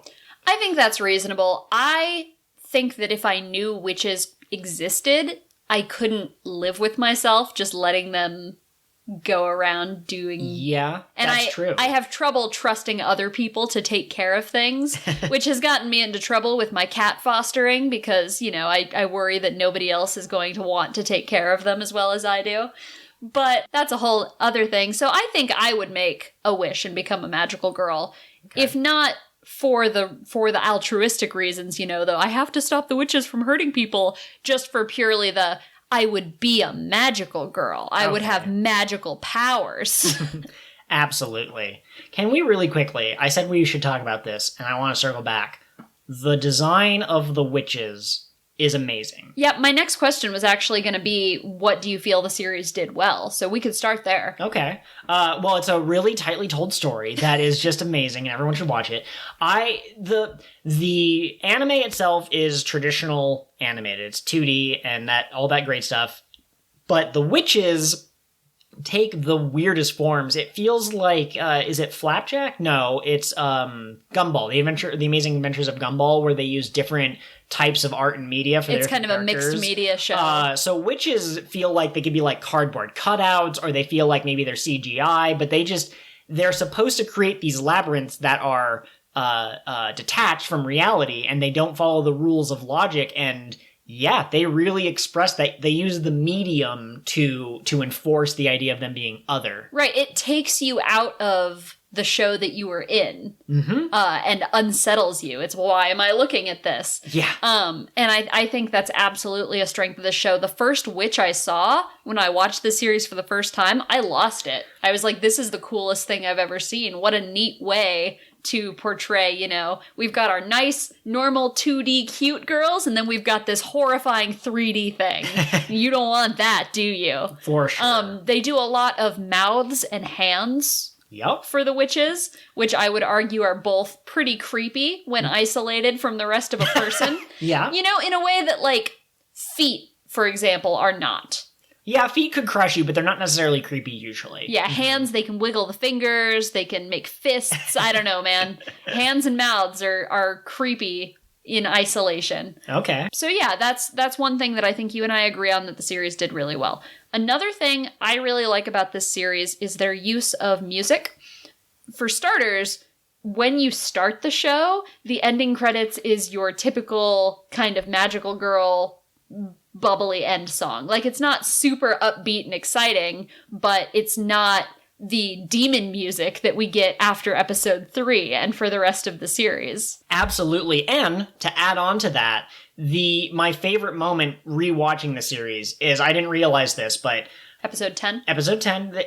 I think that's reasonable. I think that if I knew witches existed, I couldn't live with myself just letting them go around doing... Yeah, that's true. I have trouble trusting other people to take care of things, which has gotten me into trouble with my cat fostering because, you know, I worry that nobody else is going to want to take care of them as well as I do. But that's a whole other thing. So I think I would make a wish and become a magical girl. Okay. If not for the altruistic reasons, you know, though, I have to stop the witches from hurting people, just for purely the... I would be a magical girl. I would have magical powers. Absolutely. Can we really quickly, I said we should talk about this, and I want to circle back. The design of the witches is amazing. Yeah, my next question was actually going to be, what do you feel the series did well? So we could start there. Okay. Well, it's a really tightly told story that is just amazing, and everyone should watch it. The anime itself is traditional animated. It's 2D and all that great stuff. But the witches take the weirdest forms. It feels like, is it Flapjack? No, it's Gumball. The Amazing Adventures of Gumball, where they use different types of art and media for their It's kind of a mixed media show. So witches feel like they could be like cardboard cutouts, or they feel like maybe they're CGI, but they're supposed to create these labyrinths that are detached from reality, and they don't follow the rules of logic. And yeah, they really express that. They use the medium to enforce the idea of them being other. Right. It takes you out of the show that you were in, and unsettles you. It's, why am I looking at this? Yeah. And I think that's absolutely a strength of the show. The first witch I saw when I watched the series for the first time, I lost it. I was like, this is the coolest thing I've ever seen. What a neat way to portray, you know, we've got our nice, normal 2D cute girls, and then we've got this horrifying 3D thing. You don't want that, do you? For sure. They do a lot of mouths and hands. Yep. For the witches, which I would argue are both pretty creepy when isolated from the rest of a person. Yeah. You know, in a way that, like, feet, for example, are not. Yeah, feet could crush you, but they're not necessarily creepy usually. Yeah, hands, they can wiggle the fingers, they can make fists. I don't know, man. Hands and mouths are creepy in isolation. Okay. So yeah, that's one thing that I think you and I agree on that the series did really well. Another thing I really like about this series is their use of music. For starters, when you start the show, the ending credits is your typical kind of magical girl bubbly end song. Like, it's not super upbeat and exciting, but it's not the demon music that we get after episode 3 and for the rest of the series. Absolutely. And to add on to that, my favorite moment rewatching the series is, I didn't realize this, but Episode 10? Episode 10,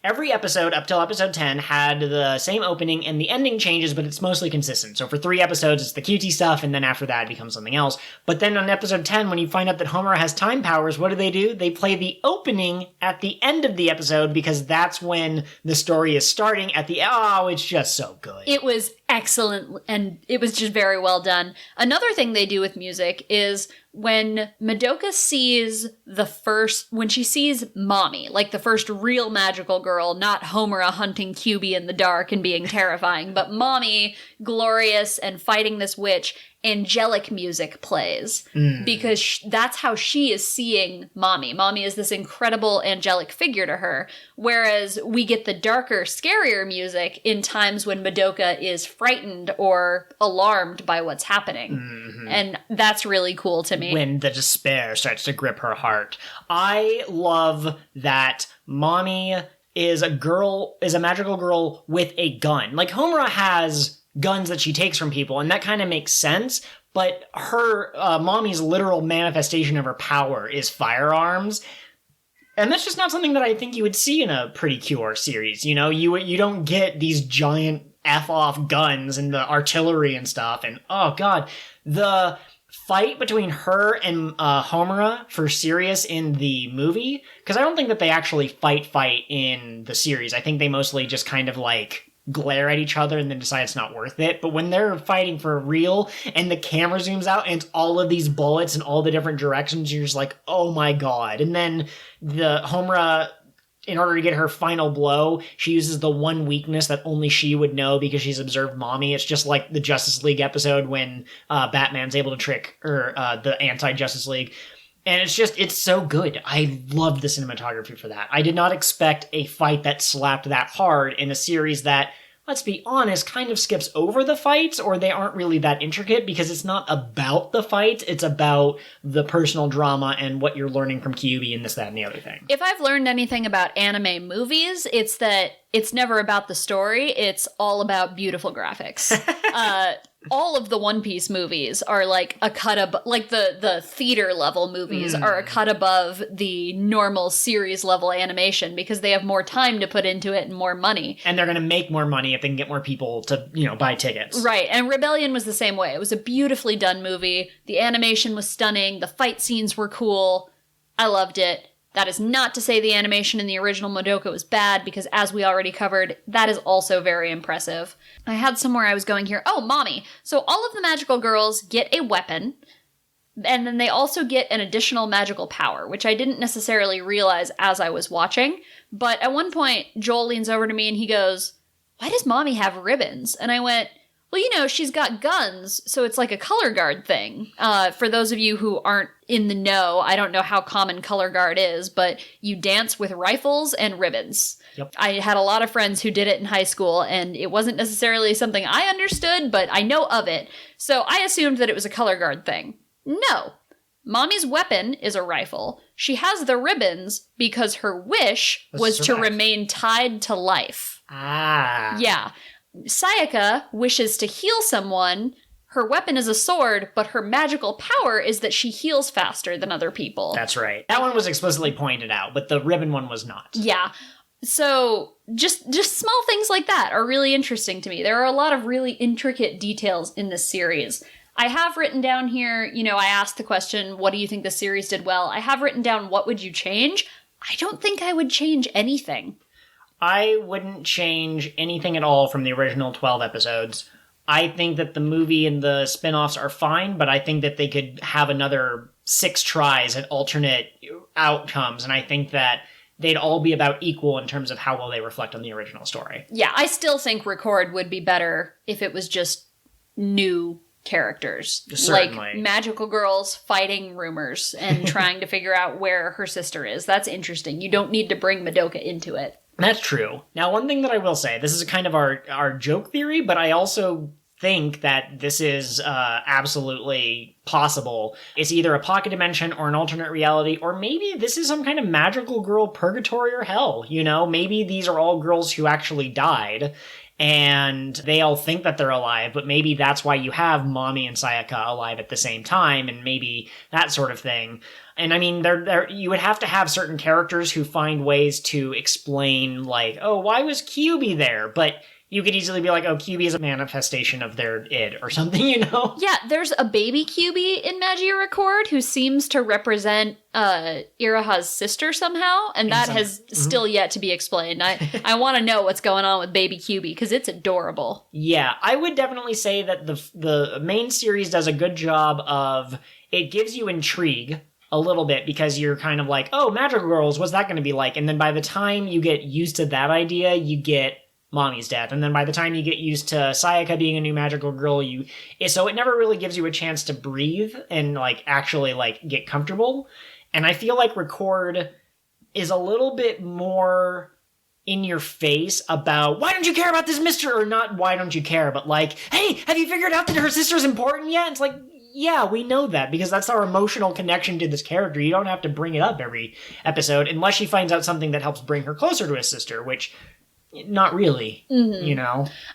every episode up till episode 10 had the same opening, and the ending changes, but it's mostly consistent. So for 3 episodes, it's the cutie stuff, and then after that, it becomes something else. But then on episode 10, when you find out that Homura has time powers, what do? They play the opening at the end of the episode, because that's when the story is starting it's just so good. It was excellent, and it was just very well done. Another thing they do with music is when Madoka sees when she sees Mommy, like the first real magical girl, not Homura hunting Kyubey in the dark and being terrifying, but Mommy, glorious and fighting this witch, angelic music plays. Because that's how she is seeing Mommy. Mommy is this incredible angelic figure to her, whereas we get the darker, scarier music in times when Madoka is frightened or alarmed by what's happening. And that's really cool to me. When the despair starts to grip her heart. I love that Mommy is a magical girl with a gun. Like, Homura has guns that she takes from people, and that kind of makes sense. But her mommy's literal manifestation of her power is firearms. And that's just not something that I think you would see in a Pretty Cure series. You know, you don't get these giant F-off guns and the artillery and stuff. And, oh, God, the fight between her and Homura for Sirius in the movie, because I don't think that they actually fight in the series. I think they mostly just kind of, like, glare at each other and then decide it's not worth it. But when they're fighting for real and the camera zooms out and it's all of these bullets in all the different directions, you're just like, oh my God. And then the Homura, in order to get her final blow, she uses the one weakness that only she would know because she's observed Mommy. It's just like the Justice League episode when Batman's able to trick the anti-Justice League. And it's so good. I loved the cinematography for that. I did not expect a fight that slapped that hard in a series that, let's be honest, kind of skips over the fights, or they aren't really that intricate because it's not about the fights. It's about the personal drama and what you're learning from Kyubey and this, that, and the other thing. If I've learned anything about anime movies, it's that it's never about the story. It's all about beautiful graphics. All of the One Piece movies are like a cut above, like the theater level movies are a cut above the normal series level animation because they have more time to put into it and more money. And they're going to make more money if they can get more people to, buy tickets. Right. And Rebellion was the same way. It was a beautifully done movie. The animation was stunning. The fight scenes were cool. I loved it. That is not to say the animation in the original Madoka was bad, because as we already covered, that is also very impressive. I had somewhere I was going here. Oh, Mommy. So all of the magical girls get a weapon, and then they also get an additional magical power, which I didn't necessarily realize as I was watching. But at one point, Joel leans over to me and he goes, "Why does Mommy have ribbons?" And I went, well, she's got guns, so it's like a color guard thing. For those of you who aren't in the know, I don't know how common color guard is, but you dance with rifles and ribbons. Yep. I had a lot of friends who did it in high school, and it wasn't necessarily something I understood, but I know of it. So I assumed that it was a color guard thing. No. Mommy's weapon is a rifle. She has the ribbons because her wish was to remain tied to life. Ah. Yeah. Sayaka wishes to heal someone. Her weapon is a sword, but her magical power is that she heals faster than other people. That's right. That one was explicitly pointed out, but the ribbon one was not. Yeah. So just small things like that are really interesting to me. There are a lot of really intricate details in this series. I have written down here, I asked the question, what do you think the series did well? I have written down, what would you change? I don't think I would change anything. I wouldn't change anything at all from the original 12 episodes. I think that the movie and the spin-offs are fine, but I think that they could have another 6 tries at alternate outcomes, and I think that they'd all be about equal in terms of how well they reflect on the original story. Yeah, I still think Record would be better if it was just new characters. Certainly. Like magical girls fighting rumors and trying to figure out where her sister is. That's interesting. You don't need to bring Madoka into it. That's true. Now, one thing that I will say, this is kind of our joke theory, but I also think that this is absolutely possible. It's either a pocket dimension or an alternate reality, or maybe this is some kind of magical girl purgatory or hell, Maybe these are all girls who actually died, and they all think that they're alive, but maybe that's why you have Mommy and Sayaka alive at the same time, and maybe that sort of thing. And I mean, you would have to have certain characters who find ways to explain, like, oh, why was Kyubey there? But you could easily be like, oh, Kyubey is a manifestation of their id or something, Yeah, there's a baby Kyubey in Magia Record who seems to represent Iraha's sister somehow, and that has still yet to be explained. I want to know what's going on with baby Kyubey, because it's adorable. Yeah, I would definitely say that the main series does a good job of, it gives you intrigue a little bit, because you're kind of like, oh, magical girls, what's that going to be like? And then by the time you get used to that idea, you get Mommy's death. And then by the time you get used to Sayaka being a new magical girl, so it never really gives you a chance to breathe and actually get comfortable. And I feel like Record is a little bit more in your face about, why don't you care about this mister? Or not why don't you care, but hey, have you figured out that her sister's important yet? It's like, yeah, we know that, because that's our emotional connection to this character. You don't have to bring it up every episode unless she finds out something that helps bring her closer to his sister, which not really,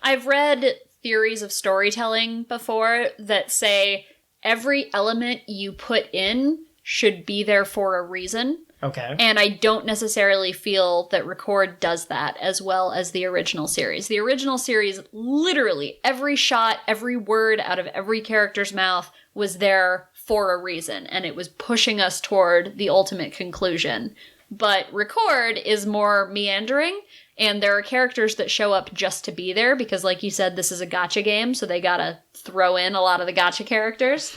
I've read theories of storytelling before that say every element you put in should be there for a reason. Okay. And I don't necessarily feel that Record does that as well as the original series. The original series, literally every shot, every word out of every character's mouth was there for a reason, and it was pushing us toward the ultimate conclusion. But Record is more meandering, and there are characters that show up just to be there because, like you said, this is a gacha game, so they gotta throw in a lot of the gacha characters.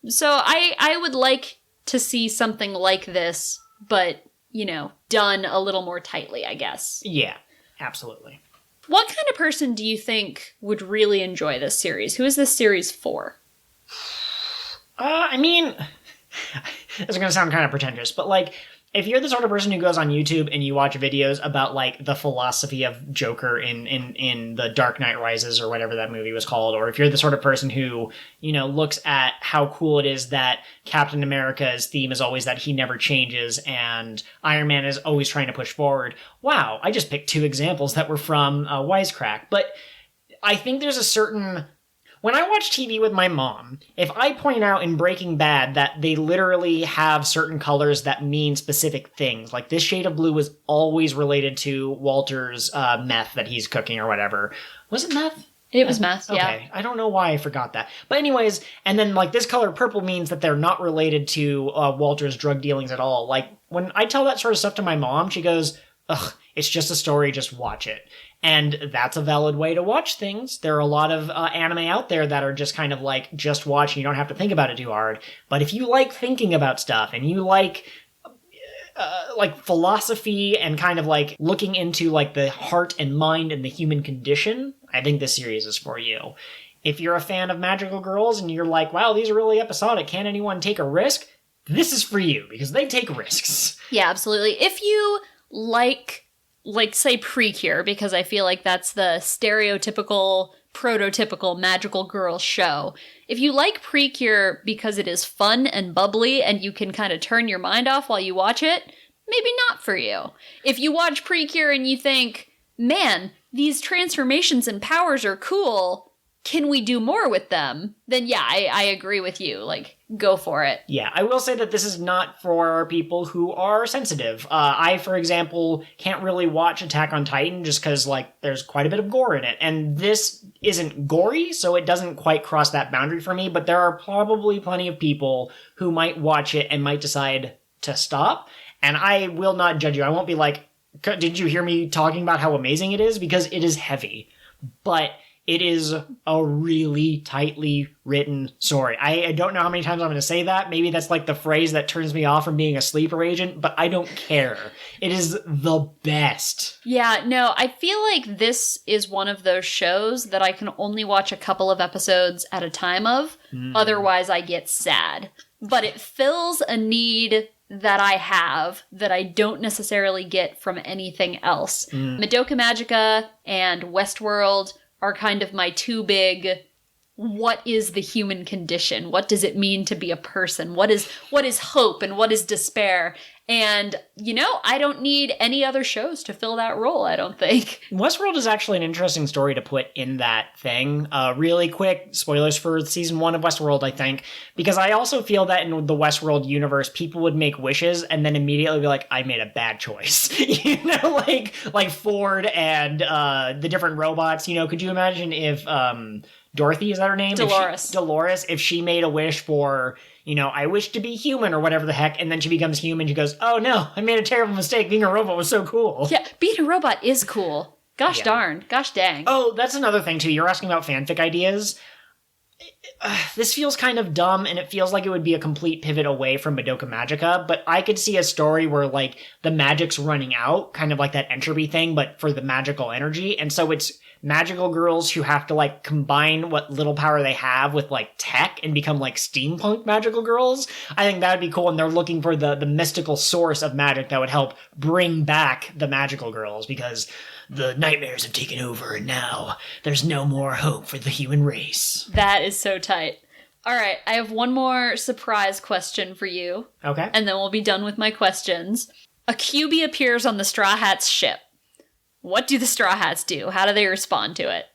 So I would like to see something like this, but, you know, done a little more tightly, I guess. Yeah, absolutely. What kind of person do you think would really enjoy this series? Who is this series for? I mean, this is going to sound kind of pretentious, but, like, if you're the sort of person who goes on YouTube and you watch videos about, like, the philosophy of Joker in The Dark Knight Rises or whatever that movie was called, or if you're the sort of person who, you know, looks at how cool it is that Captain America's theme is always that he never changes and Iron Man is always trying to push forward. Wow, I just picked 2 examples that were from Wisecrack. But I think there's a certain... When I watch TV with my mom, if I point out in Breaking Bad that they literally have certain colors that mean specific things, like this shade of blue was always related to Walter's meth that he's cooking or whatever. Was it meth? It was meth, yeah. Okay, I don't know why I forgot that. But anyways, and then like this color purple means that they're not related to Walter's drug dealings at all. Like when I tell that sort of stuff to my mom, she goes, ugh, it's just a story, just watch it. And that's a valid way to watch things. There are a lot of anime out there that are just kind of like, just watch and you don't have to think about it too hard. But if you like thinking about stuff and you like philosophy and kind of like looking into like the heart and mind and the human condition, I think this series is for you. If you're a fan of magical girls and you're like, wow, these are really episodic, can't anyone take a risk? This is for you because they take risks. Yeah, absolutely. If you like say Precure, because I feel like that's the stereotypical, prototypical magical girl show. If you like Precure because it is fun and bubbly and you can kind of turn your mind off while you watch it, maybe not for you. If you watch Precure and you think, man, these transformations and powers are cool, can we do more with them? Then yeah, I agree with you. Like, go for it. Yeah, I will say that this is not for people who are sensitive. I, for example, can't really watch Attack on Titan just because, like, there's quite a bit of gore in it. And this isn't gory, so it doesn't quite cross that boundary for me, but there are probably plenty of people who might watch it and might decide to stop. And I will not judge you. I won't be like, did you hear me talking about how amazing it is? Because it is heavy. But it is a really tightly written story. I don't know how many times I'm going to say that. Maybe that's like the phrase that turns me off from being a sleeper agent, but I don't care. It is the best. Yeah, no, I feel like this is one of those shows that I can only watch a couple of episodes at a time of. Otherwise, I get sad. But it fills a need that I have that I don't necessarily get from anything else. Madoka Magica and Westworld are kind of my 2 big, what is the human condition? What does it mean to be a person? What is hope and what is despair? And, you know, I don't need any other shows to fill that role, I don't think. Westworld is actually an interesting story to put in that thing. Really quick, spoilers for season 1 of Westworld, I think, because I also feel that in the Westworld universe, people would make wishes and then immediately be like, I made a bad choice. You know, like Ford and the different robots. You know, could you imagine if Dorothy, is that her name? Dolores. If she made a wish for, you know, I wish to be human or whatever the heck, and then she becomes human, she goes, oh no, I made a terrible mistake. Being a robot was so cool. Yeah, being a robot is cool. Gosh darn. Gosh dang. Oh, that's another thing too. You're asking about fanfic ideas. This feels kind of dumb, and it feels like it would be a complete pivot away from Madoka Magica, but I could see a story where, like, the magic's running out, kind of like that entropy thing, but for the magical energy, and so it's magical girls who have to, like, combine what little power they have with, like, tech and become, like, steampunk magical girls. I think that would be cool, and they're looking for the mystical source of magic that would help bring back the magical girls, because the nightmares have taken over, and now there's no more hope for the human race. That is so tight. All right, I have one more surprise question for you. Okay. And then we'll be done with my questions. A Kyubey appears on the Straw Hats' ship. What do the Straw Hats do? How do they respond to it?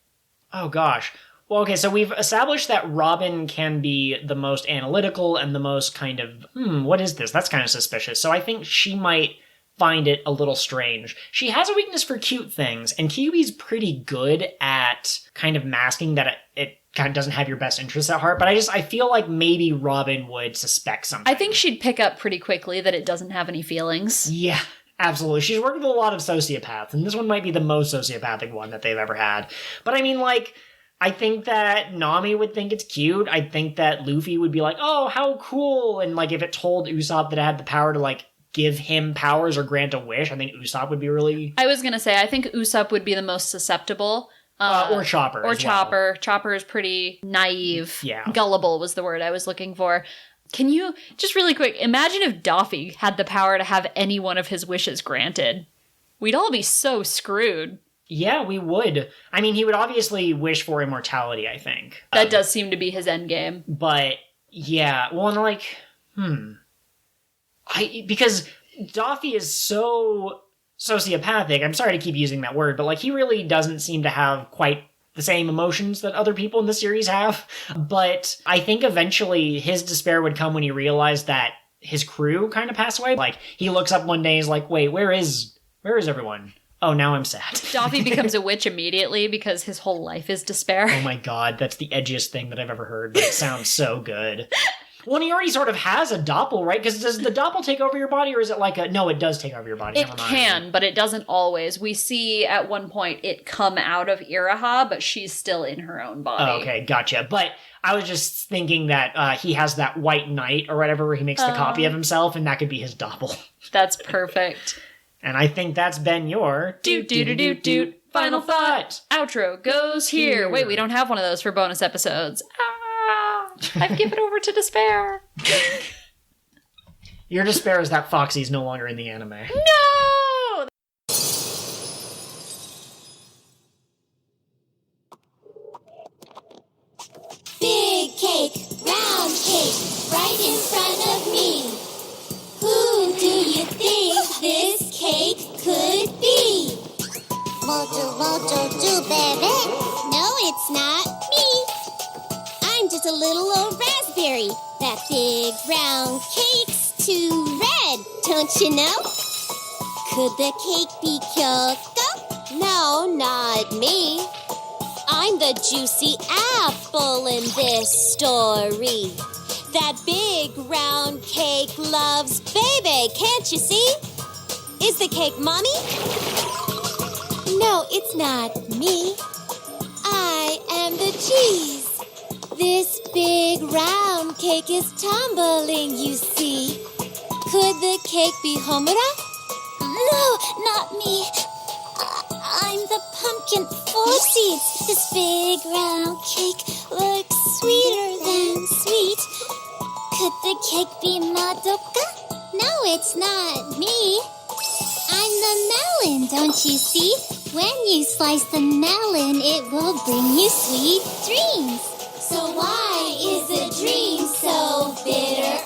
Oh, gosh. Well, okay, so we've established that Robin can be the most analytical and the most kind of, what is this? That's kind of suspicious. So I think she might find it a little strange. She has a weakness for cute things, and Kyubey's pretty good at kind of masking that it kind of doesn't have your best interests at heart, but I feel like maybe Robin would suspect something. I think she'd pick up pretty quickly that it doesn't have any feelings. Yeah. Absolutely. She's worked with a lot of sociopaths, and this one might be the most sociopathic one that they've ever had. But I mean, like, I think that Nami would think it's cute. I think that Luffy would be like, oh, how cool. And, like, if it told Usopp that it had the power to, like, give him powers or grant a wish, I think Usopp would be really... I was going to say, I think Usopp would be the most susceptible. Or Chopper Or as Chopper. Well. Chopper is pretty naive. Yeah. Gullible was the word I was looking for. Can you, just really quick, imagine if Doffy had the power to have any one of his wishes granted? We'd all be so screwed. Yeah, we would. I mean, he would obviously wish for immortality, I think. That does seem to be his endgame. But, yeah, well, and like, because Doffy is so sociopathic, I'm sorry to keep using that word, but, like, he really doesn't seem to have quite the same emotions that other people in the series have. But I think eventually his despair would come when he realized that his crew kind of passed away. Like, he looks up one day and is like, wait, where is everyone? Oh, now I'm sad. Doffy becomes a witch immediately because his whole life is despair. Oh my god, that's the edgiest thing that I've ever heard, but it sounds so good. Well, and he already sort of has a doppel, right? Because does the doppel take over your body, or is it like a... No, it does take over your body. It can, but it doesn't always. We see at one point it come out of Iraha, but she's still in her own body. Oh, okay, gotcha. But I was just thinking that he has that white knight or whatever where he makes the copy of himself, and that could be his doppel. That's perfect. And I think that's been your... Doot. Final thought. Outro goes here. Wait, we don't have one of those for bonus episodes. I've given over to despair. Your despair is that Foxy's no longer in the anime. No! Big cake, round cake, right in front of me. Who do you think this cake could be? Mojo, baby. No, it's not me. I'm just a little old raspberry. That big round cake's too red, don't you know? Could the cake be Kyoko? No, not me. I'm the juicy apple in this story. That big round cake loves baby, can't you see? Is the cake mommy? No, it's not me. I am the cheese. This big round cake is tumbling, you see. Could the cake be Homura? No, not me. I'm the pumpkin 4 seeds. This big round cake looks sweeter than sweet. Could the cake be Madoka? No, it's not me. I'm the melon, don't you see? When you slice the melon, it will bring you sweet dreams. So why is a dream so bitter?